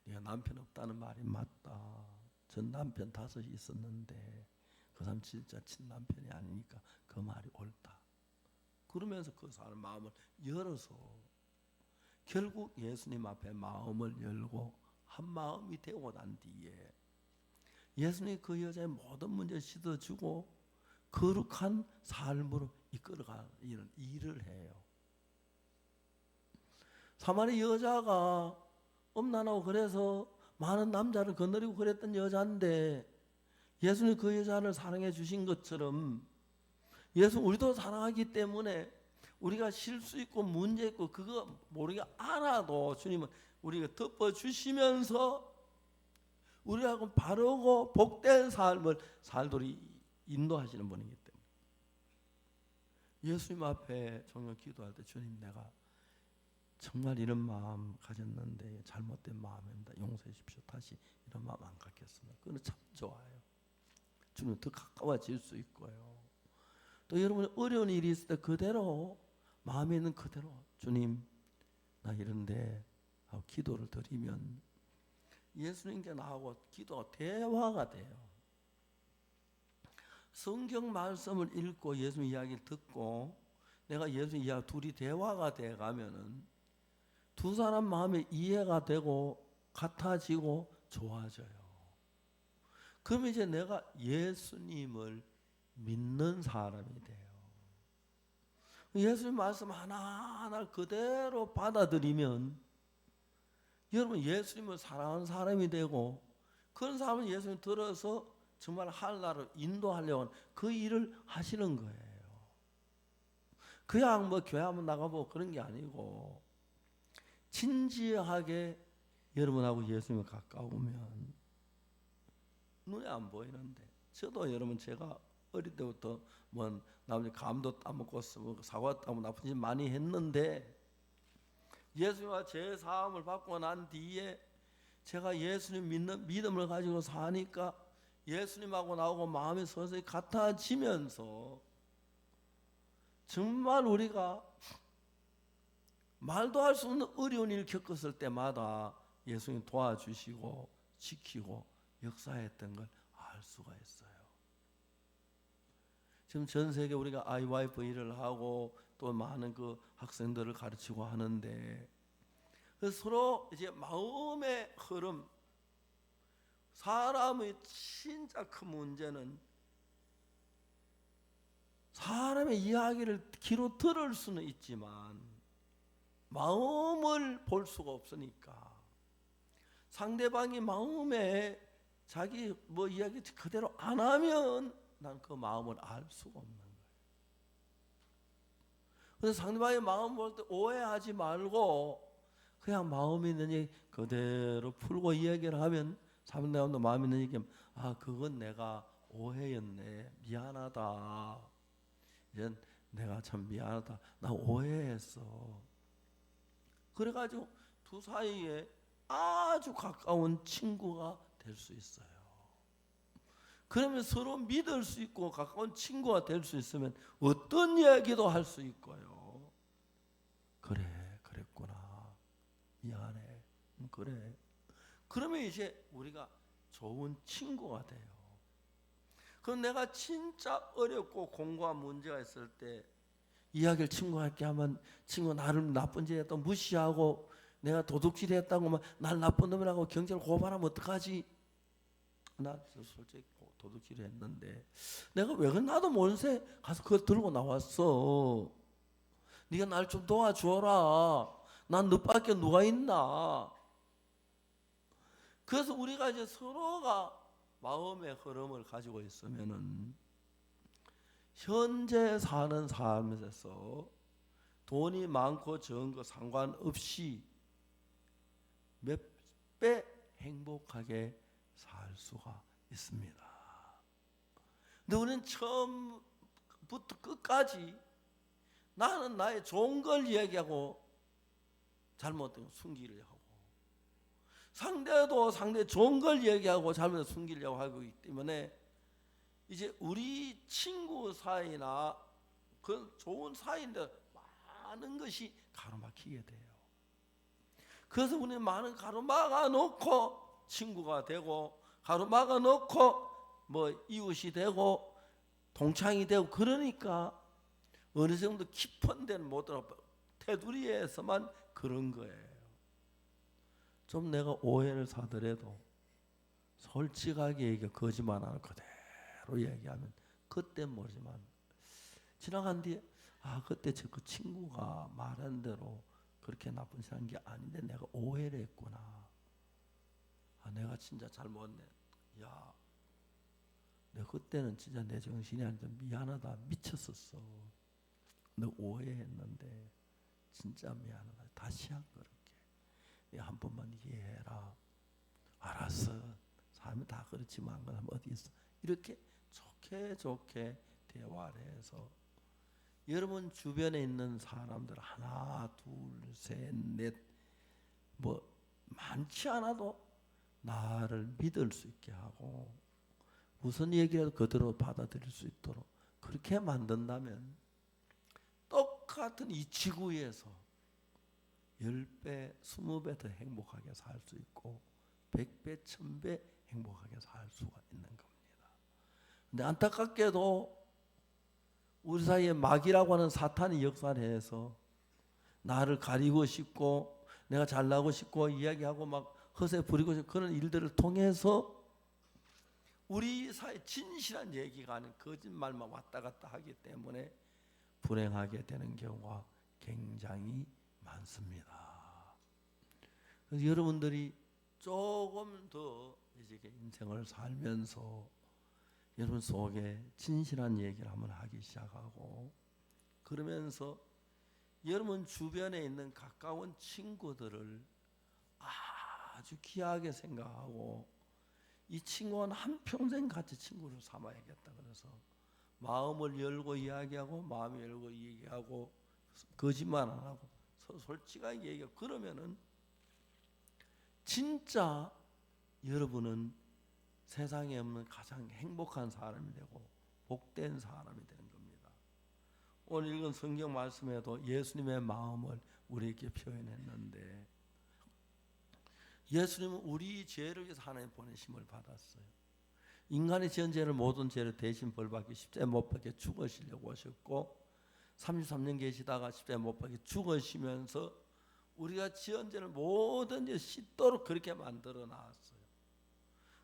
네가 남편 없다는 말이 맞다. 전 남편 5 있었는데 그 사람 진짜 친남편이 아니니까 그 말이 옳다. 그러면서 그 사람 마음을 열어서 결국 예수님 앞에 마음을 열고 한 마음이 되고 난 뒤에 예수님이 그 여자의 모든 문제를 씻어주고 거룩한 삶으로 이끌어가는 이런 일을 해요. 사마리 여자가 음란하고 그래서 많은 남자를 거느리고 그랬던 여자인데 예수님 그 여자를 사랑해 주신 것처럼 예수 우리도 사랑하기 때문에 우리가 실수 있고 문제 있고 그거 모르게 알아도 주님은 우리가 덮어주시면서 우리하고 바르고 복된 삶을 살도록 인도하시는 분이기 때문에 예수님 앞에 정말 기도할 때 주님 내가 정말 이런 마음 가졌는데 잘못된 마음입니다. 용서해 주십시오. 다시 이런 마음 안 갖겠습니다. 그건 참 좋아요. 주님 더 가까워질 수 있고요. 또 여러분 어려운 일이 있을 때 그대로 마음에 있는 그대로 주님 나 이런데 하고 기도를 드리면 예수님께 나하고 기도가 대화가 돼요. 성경 말씀을 읽고 예수님 이야기를 듣고 내가 예수님 이야기 둘이 대화가 돼 가면은 두 사람 마음에 이해가 되고 같아지고 좋아져요. 그러면 이제 내가 예수님을 믿는 사람이 돼요. 예수님 말씀 하나하나 그대로 받아들이면 여러분 예수님을 사랑하는 사람이 되고 그런 사람은 예수님 들어서 정말 하늘나라로 인도하려고 하는 그 일을 하시는 거예요. 그냥 뭐 교회 한번 나가보고 그런 게 아니고 진지하게 여러분하고 예수님을 가까우면 눈에 안 보이는데 저도 여러분 제가 어릴 때부터 뭐 나머지 감도 따먹고 사과 따먹고 나쁜 짓 많이 했는데 예수님과 제 사함을 받고 난 뒤에 제가 예수님 믿는 믿음을 가지고 사니까 예수님하고 나오고 마음이 서서히 같아지면서 정말 우리가 말도 할 수 없는 어려운 일 겪었을 때마다 예수님 도와주시고 지키고 역사했던 걸 알 수가 있어요. 지금 전 세계 우리가 IYF 일을 하고 또 많은 그 학생들을 가르치고 하는데, 그래서 서로 이제 마음의 흐름, 사람의 진짜 큰 문제는 사람의 이야기를 귀로 들을 수는 있지만 마음을 볼 수가 없으니까, 상대방이 마음에 자기 뭐 이야기 그대로 안 하면 난 그 마음을 알 수가 없는 거예요. 그래서 상대방의 마음 볼 때 오해하지 말고 그냥 마음 있는 얘기 그대로 풀고 이야기를 하면, 상대방도 마음 있는 얘기, 아 그건 내가 오해였네, 미안하다, 이제 내가 참 미안하다, 나 오해했어. 그래가지고 두 사이에 아주 가까운 친구가 될 수 있어요. 그러면 서로 믿을 수 있고 가까운 친구가 될 수 있으면 어떤 이야기도 할 수 있고요. 그래, 그랬구나, 미안해, 그래. 그러면 이제 우리가 좋은 친구가 돼요. 그럼 내가 진짜 어렵고 공고한 문제가 있을 때 이야기를 친구한테 하면, 친구 나를 나쁜 짓 했다고 무시하고 내가 도둑질 했다고 막 날 나쁜 놈이라고 경찰 고발하면 어떡하지? 나 솔직히 도둑질 했는데 내가 왜 그래, 나도 모르는 새 가서 그걸 들고 나왔어. 네가 날 좀 도와줘라. 난 너밖에 누가 있나? 그래서 우리가 이제 서로가 마음의 흐름을 가지고 있으면은 현재 사는 삶에서 돈이 많고 적은 거 상관없이 몇 배 행복하게 살 수가 있습니다. 근데 우리는 처음부터 끝까지 나는 나의 좋은 걸 이야기하고 잘못된 걸 숨기려고 하고, 상대도 상대 좋은 걸 얘기하고 잘못 숨기려고 하고 있기 때문에 이제 우리 친구 사이나 그 좋은 사이인데 많은 것이 가로막히게 돼요. 그래서 우리는 많은 가로막아 놓고 친구가 되고, 가로막아 놓고 뭐 이웃이 되고 동창이 되고, 그러니까 어느 정도 깊은 데는 못 들어, 테두리에서만 그런 거예요. 좀 내가 오해를 사더라도 솔직하게 얘기해, 거짓말 안 하고 그대로 얘기하면 그때 모르지만 지나간 뒤에 아 그때 저 그 친구가 말한 대로 그렇게 나쁜 사람인 게 아닌데 내가 오해를 했구나. 아 내가 진짜 잘못했네. 야 내가 그때는 진짜 내 정신이 아니라 미안하다, 미쳤었어. 너 오해했는데 진짜 미안하다. 다시 한 그렇게 내가 한 번만 이해해라. 알았어. 사람이 다 그렇지만 그 사람 어디 있어. 이렇게 좋게 대화를 해서 여러분 주변에 있는 사람들 하나 둘 셋 넷 뭐 많지 않아도 나를 믿을 수 있게 하고 무슨 얘기라도 그대로 받아들일 수 있도록 그렇게 만든다면 똑같은 이 지구에서 10배, 20배 더 행복하게 살 수 있고 100배, 1000배 행복하게 살 수가 있는 겁니다. 근데 안타깝게도 우리 사이에 마귀라고 하는 사탄이 역사를 해서 나를 가리고 싶고 내가 잘나고 싶고 이야기하고 막 허세 부리고 싶고 그런 일들을 통해서 우리 사이 진실한 얘기가 아닌 거짓말만 왔다 갔다 하기 때문에 불행하게 되는 경우가 굉장히 많습니다. 그래서 여러분들이 조금 더 이제 인생을 살면서 여러분 속에 진실한 얘기를 한번 하기 시작하고, 그러면서 여러분 주변에 있는 가까운 친구들을 아주 귀하게 생각하고 이 친구는 한평생 같이 친구를 삼아야겠다. 그래서 마음을 열고 이야기하고 마음을 열고 얘기하고 거짓말 안 하고 솔직하게 얘기하고 그러면은 진짜 여러분은 세상에 없는 가장 행복한 사람이 되고 복된 사람이 되는 겁니다. 오늘 읽은 성경 말씀에도 예수님의 마음을 우리에게 표현했는데 예수님은 우리 죄를 위해서 하나님 보내심을 받았어요. 인간의 전 죄를 모든 죄를 대신 벌받기 십자가에 못 박혀 죽으시려고 하셨고 33년 계시다가 십자가에 못 박혀 죽으시면서 우리가 지은 죄를 모든 죄 씻도록 그렇게 만들어 놨어요.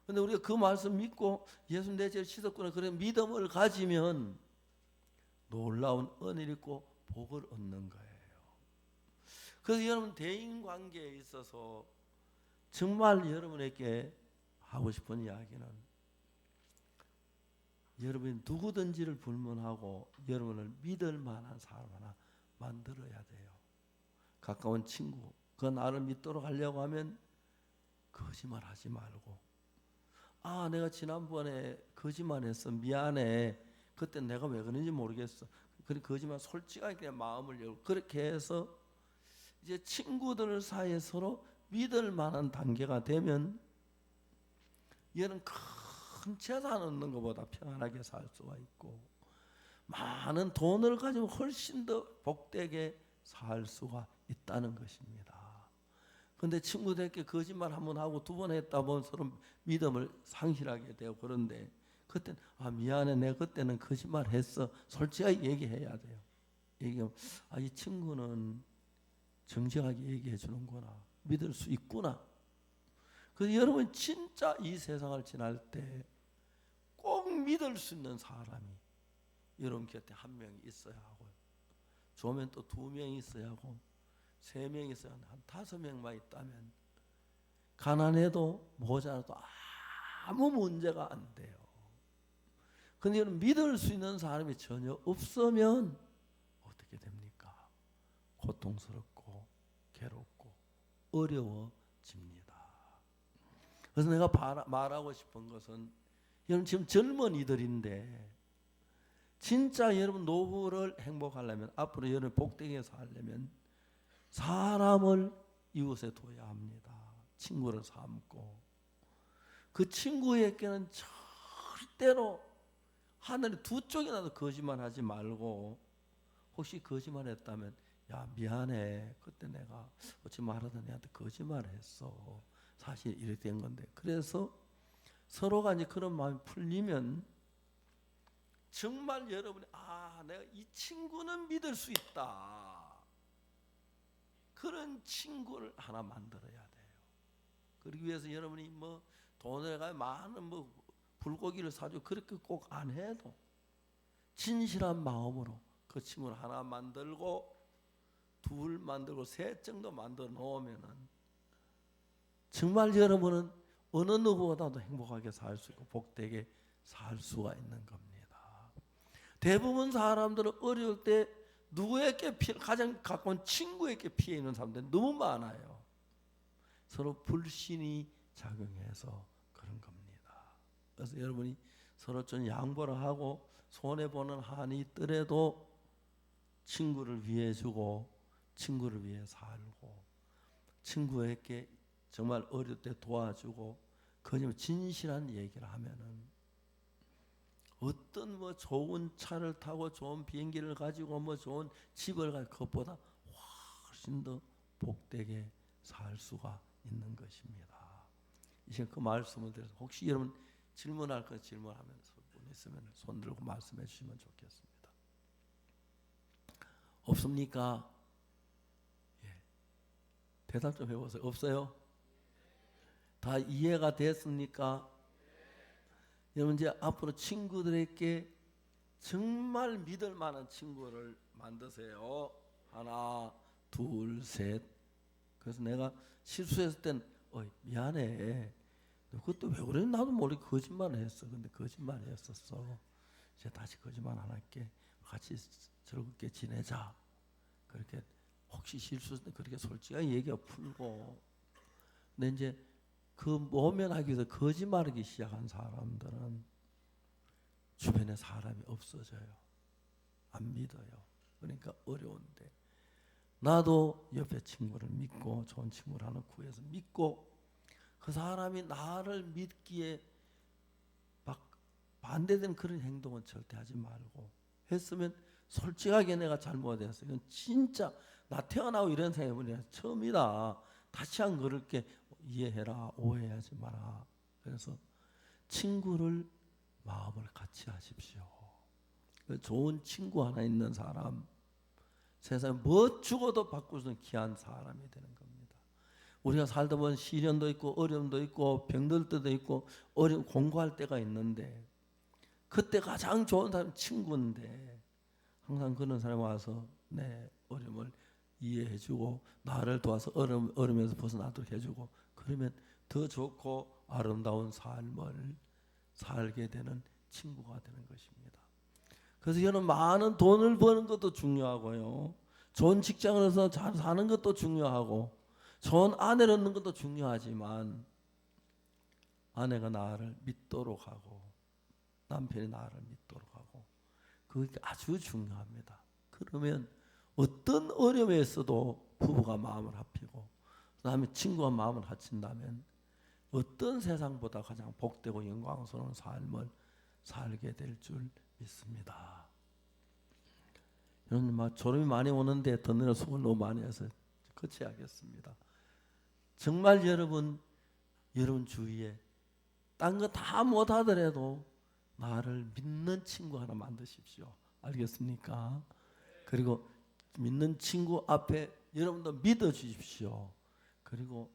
그런데 우리가 그 말씀 믿고 예수 내 죄를 씻었구나 그런 믿음을 가지면 놀라운 은혜를 있고 복을 얻는 거예요. 그래서 여러분 대인관계에 있어서 정말 여러분에게 하고 싶은 이야기는 여러분이 누구든지를 불문하고 여러분을 믿을 만한 사람 하나 만들어야 돼요. 가까운 친구, 그 나를 믿도록 하려고 하면 거짓말 하지 말고 아 내가 지난번에 거짓말했어 미안해 그때 내가 왜 그런지 모르겠어 그래 거짓말 솔직하게 그냥 마음을 열고 그렇게 해서 이제 친구들 사이에 서로 믿을 만한 단계가 되면 얘는 큰 재산 얻는 것보다 평안하게 살 수가 있고 많은 돈을 가지고 훨씬 더 복되게 살 수가 있다는 것입니다. 그런데 친구들에게 거짓말 한 번 하고 두 번 했다 보면 서로 믿음을 상실하게 되고 그런데 그때는 아 미안해 내가 그때는 거짓말 했어 솔직하게 얘기해야 돼요. 얘기하면 아 이 친구는 정직하게 얘기해 주는구나 믿을 수 있구나. 그래서 여러분 진짜 이 세상을 지날 때 꼭 믿을 수 있는 사람이 여러분 곁에 한 명이 있어야 하고요. 좋으면 또 2명이 있어야 하고 3명이 있어야 하고 한 5명만 있다면 가난해도 모자라도 아무 문제가 안 돼요. 그런데 여러분 믿을 수 있는 사람이 전혀 없으면 어떻게 됩니까? 고통스럽고 괴롭고 어려워집니다. 그래서 내가 말하고 싶은 것은 여러분 지금 젊은이들인데 진짜 여러분 노후를 행복하려면 앞으로 여러분 복되게 살려면 사람을 이웃에 둬야 합니다. 친구를 삼고 그 친구에게는 절대로 하늘에 두 쪽이라도 거짓말하지 말고 혹시 거짓말했다면 야 미안해 그때 내가 어찌 말하던 애한테 거짓말했어 사실 이렇게 된 건데 그래서 서로가 이제 그런 마음이 풀리면 정말 여러분이 아 내가 이 친구는 믿을 수 있다 그런 친구를 하나 만들어야 돼요. 그러기 위해서 여러분이 뭐 돈을 가지고 많은 뭐 불고기를 사주고 그렇게 꼭 안 해도 진실한 마음으로 그 친구를 하나 만들고 둘 만들고 셋 정도 만들어 놓으면은 정말 여러분은 어느 누구보다도 행복하게 살 수 있고 복되게 살 수가 있는 겁니다. 대부분 사람들은 어려울 때 누구에게 가장 가까운 친구에게 피해 있는 사람들이 너무 많아요. 서로 불신이 작용해서 그런 겁니다. 그래서 여러분이 서로 좀 양보를 하고 손해보는 한이 있더라도 친구를 위해 주고 친구를 위해 살고 친구에게 정말 어릴 때 도와주고 거짓말 진실한 얘기를 하면은 어떤 뭐 좋은 차를 타고 좋은 비행기를 가지고 뭐 좋은 집을 가지고 그것보다 훨씬 더 복되게 살 수가 있는 것입니다. 이제 그 말씀을 드려서 혹시 여러분 질문할 거 질문하면서 분 있으면 손 들고 말씀해 주시면 좋겠습니다. 없습니까? 예. 대답 좀 해보세요. 없어요? 다 이해가 됐습니까? 여러분 이제 앞으로 친구들에게 정말 믿을 만한 친구를 만드세요. 하나, 둘, 셋. 그래서 내가 실수했을 땐 미안해. 너 그때 왜 그래? 나도 모르게 거짓말을 했어. 근데 거짓말을 했었어. 이제 다시 거짓말 안 할게. 같이 즐겁게 지내자. 그렇게 혹시 실수했을 때 그렇게 솔직하게 얘기가 풀고. 근데 이제 그 모면하기 위해서 거짓말하기 시작한 사람들은 주변에 사람이 없어져요. 안 믿어요. 그러니까 어려운데 나도 옆에 친구를 믿고 좋은 친구를 하나 구해서 믿고 그 사람이 나를 믿기에 막 반대되는 그런 행동은 절대 하지 말고 했으면 솔직하게 내가 잘못했어. 이건 진짜 나 태어나고 이런 생각해보니 처음이다. 다시 한 그렇게 이해해라. 오해하지 마라. 그래서 친구를 마음을 같이 하십시오. 좋은 친구 하나 있는 사람, 세상에 뭐 죽어도 바꿀 수 있는 귀한 사람이 되는 겁니다. 우리가 살다 보면 시련도 있고 어려움도 있고 병들 때도 있고 어려움 공부할 때가 있는데 그때 가장 좋은 사람이 친구인데 항상 그런 사람이 와서 내 어려움을 이해해주고 나를 도와서 어려움에서 벗어나도록 해주고 그러면 더 좋고 아름다운 삶을 살게 되는 친구가 되는 것입니다. 그래서 저는 많은 돈을 버는 것도 중요하고요. 좋은 직장에서 잘 사는 것도 중요하고 좋은 아내를 얻는 것도 중요하지만 아내가 나를 믿도록 하고 남편이 나를 믿도록 하고 그게 아주 중요합니다. 그러면 어떤 어려움에 있어도 부부가 마음을 합히고 그다음에 친구가 마음을 합친다면 어떤 세상보다 가장 복되고 영광스러운 삶을 살게 될 줄 믿습니다. 여러분 막 졸음이 많이 오는데 듣느라 수고를 너무 많이 해서 거쳐야겠습니다. 정말 여러분 주위에 딴 거 다 못하더라도 나를 믿는 친구 하나 만드십시오. 알겠습니까? 그리고 믿는 친구 앞에 여러분도 믿어 주십시오. 그리고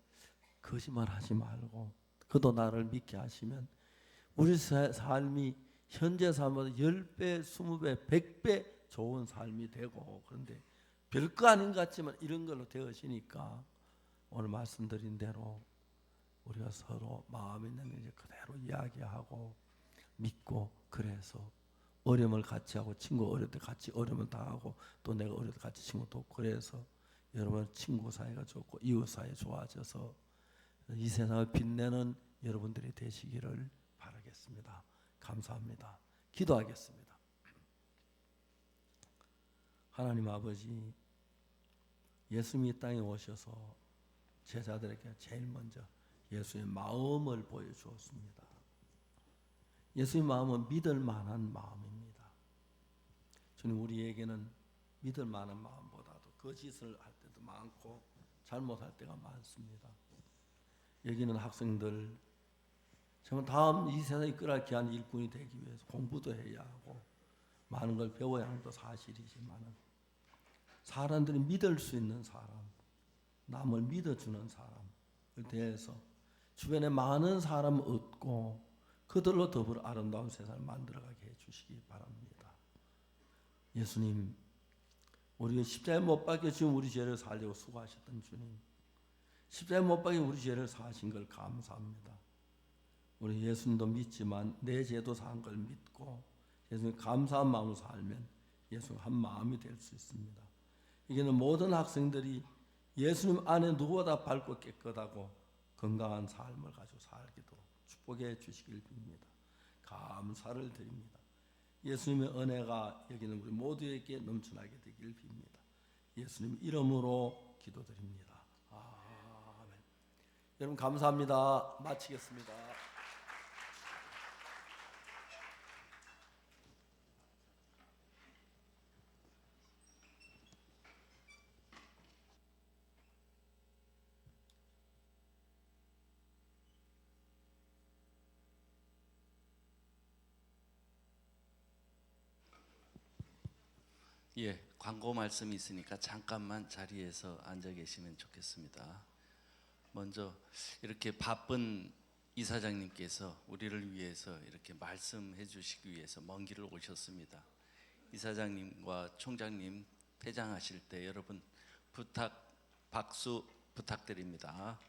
거짓말하지 말고 그도 나를 믿게 하시면 우리 삶이 현재 삶보다 10배, 20배, 100배 좋은 삶이 되고 그런데 별거 아닌 것 같지만 이런 걸로 되어지니까 오늘 말씀드린 대로 우리가 서로 마음에 있는 일 그대로 이야기하고 믿고 그래서 어려움을 같이 하고 친구 어려울 때 같이 어려움을 당하고 또 내가 어려울 때 같이 친구 돕고 그래서 여러분 친구 사이가 좋고 이웃 사이 좋아져서 이 세상을 빛내는 여러분들이 되시기를 바라겠습니다. 감사합니다. 기도하겠습니다. 하나님 아버지 예수님이 이 땅에 오셔서 제자들에게 제일 먼저 예수의 마음을 보여주었습니다. 예수의 마음은 믿을 만한 마음입니다. 주님 우리에게는 믿을 만한 마음보다도 거짓을 할 때도 많고 잘못할 때가 많습니다. 여기는 학생들 정말 다음 이 세상에 이끌어갈 귀한 일꾼이 되기 위해서 공부도 해야 하고 많은 걸 배워야 하는 것도 사실이지만 사람들이 믿을 수 있는 사람, 남을 믿어주는 사람에 대해서 주변에 많은 사람을 얻고 그들로 더불어 아름다운 세상을 만들어가게 해주시기 바랍니다. 예수님, 우리가 십자가에 못 박혀 지금 우리 죄를 살려고 수고하셨던 주님, 십자가에 못 박혀 우리 죄를 사신 걸 감사합니다. 우리 예수님도 믿지만 내 죄도 사한 걸 믿고 예수님 감사한 마음으로 살면 예수님 한 마음이 될 수 있습니다. 이게는 모든 학생들이 예수님 안에 누구보다 밝고 깨끗하고 건강한 삶을 가지고 살기도 축복해 주시길 빕니다. 감사를 드립니다. 예수님의 은혜가 여기는 우리 모두에게 넘쳐나게 되길 빕니다. 예수님 이름으로 기도드립니다. 아멘. 여러분 감사합니다. 마치겠습니다.
예, 광고 말씀이 있으니까 잠깐만 자리에서 앉아 계시면 좋겠습니다. 먼저 이렇게 바쁜 이사장님께서 우리를 위해서 이렇게 말씀해 주시기 위해서 먼 길을 오셨습니다. 이사장님과 총장님 퇴장하실 때 여러분 박수 부탁드립니다.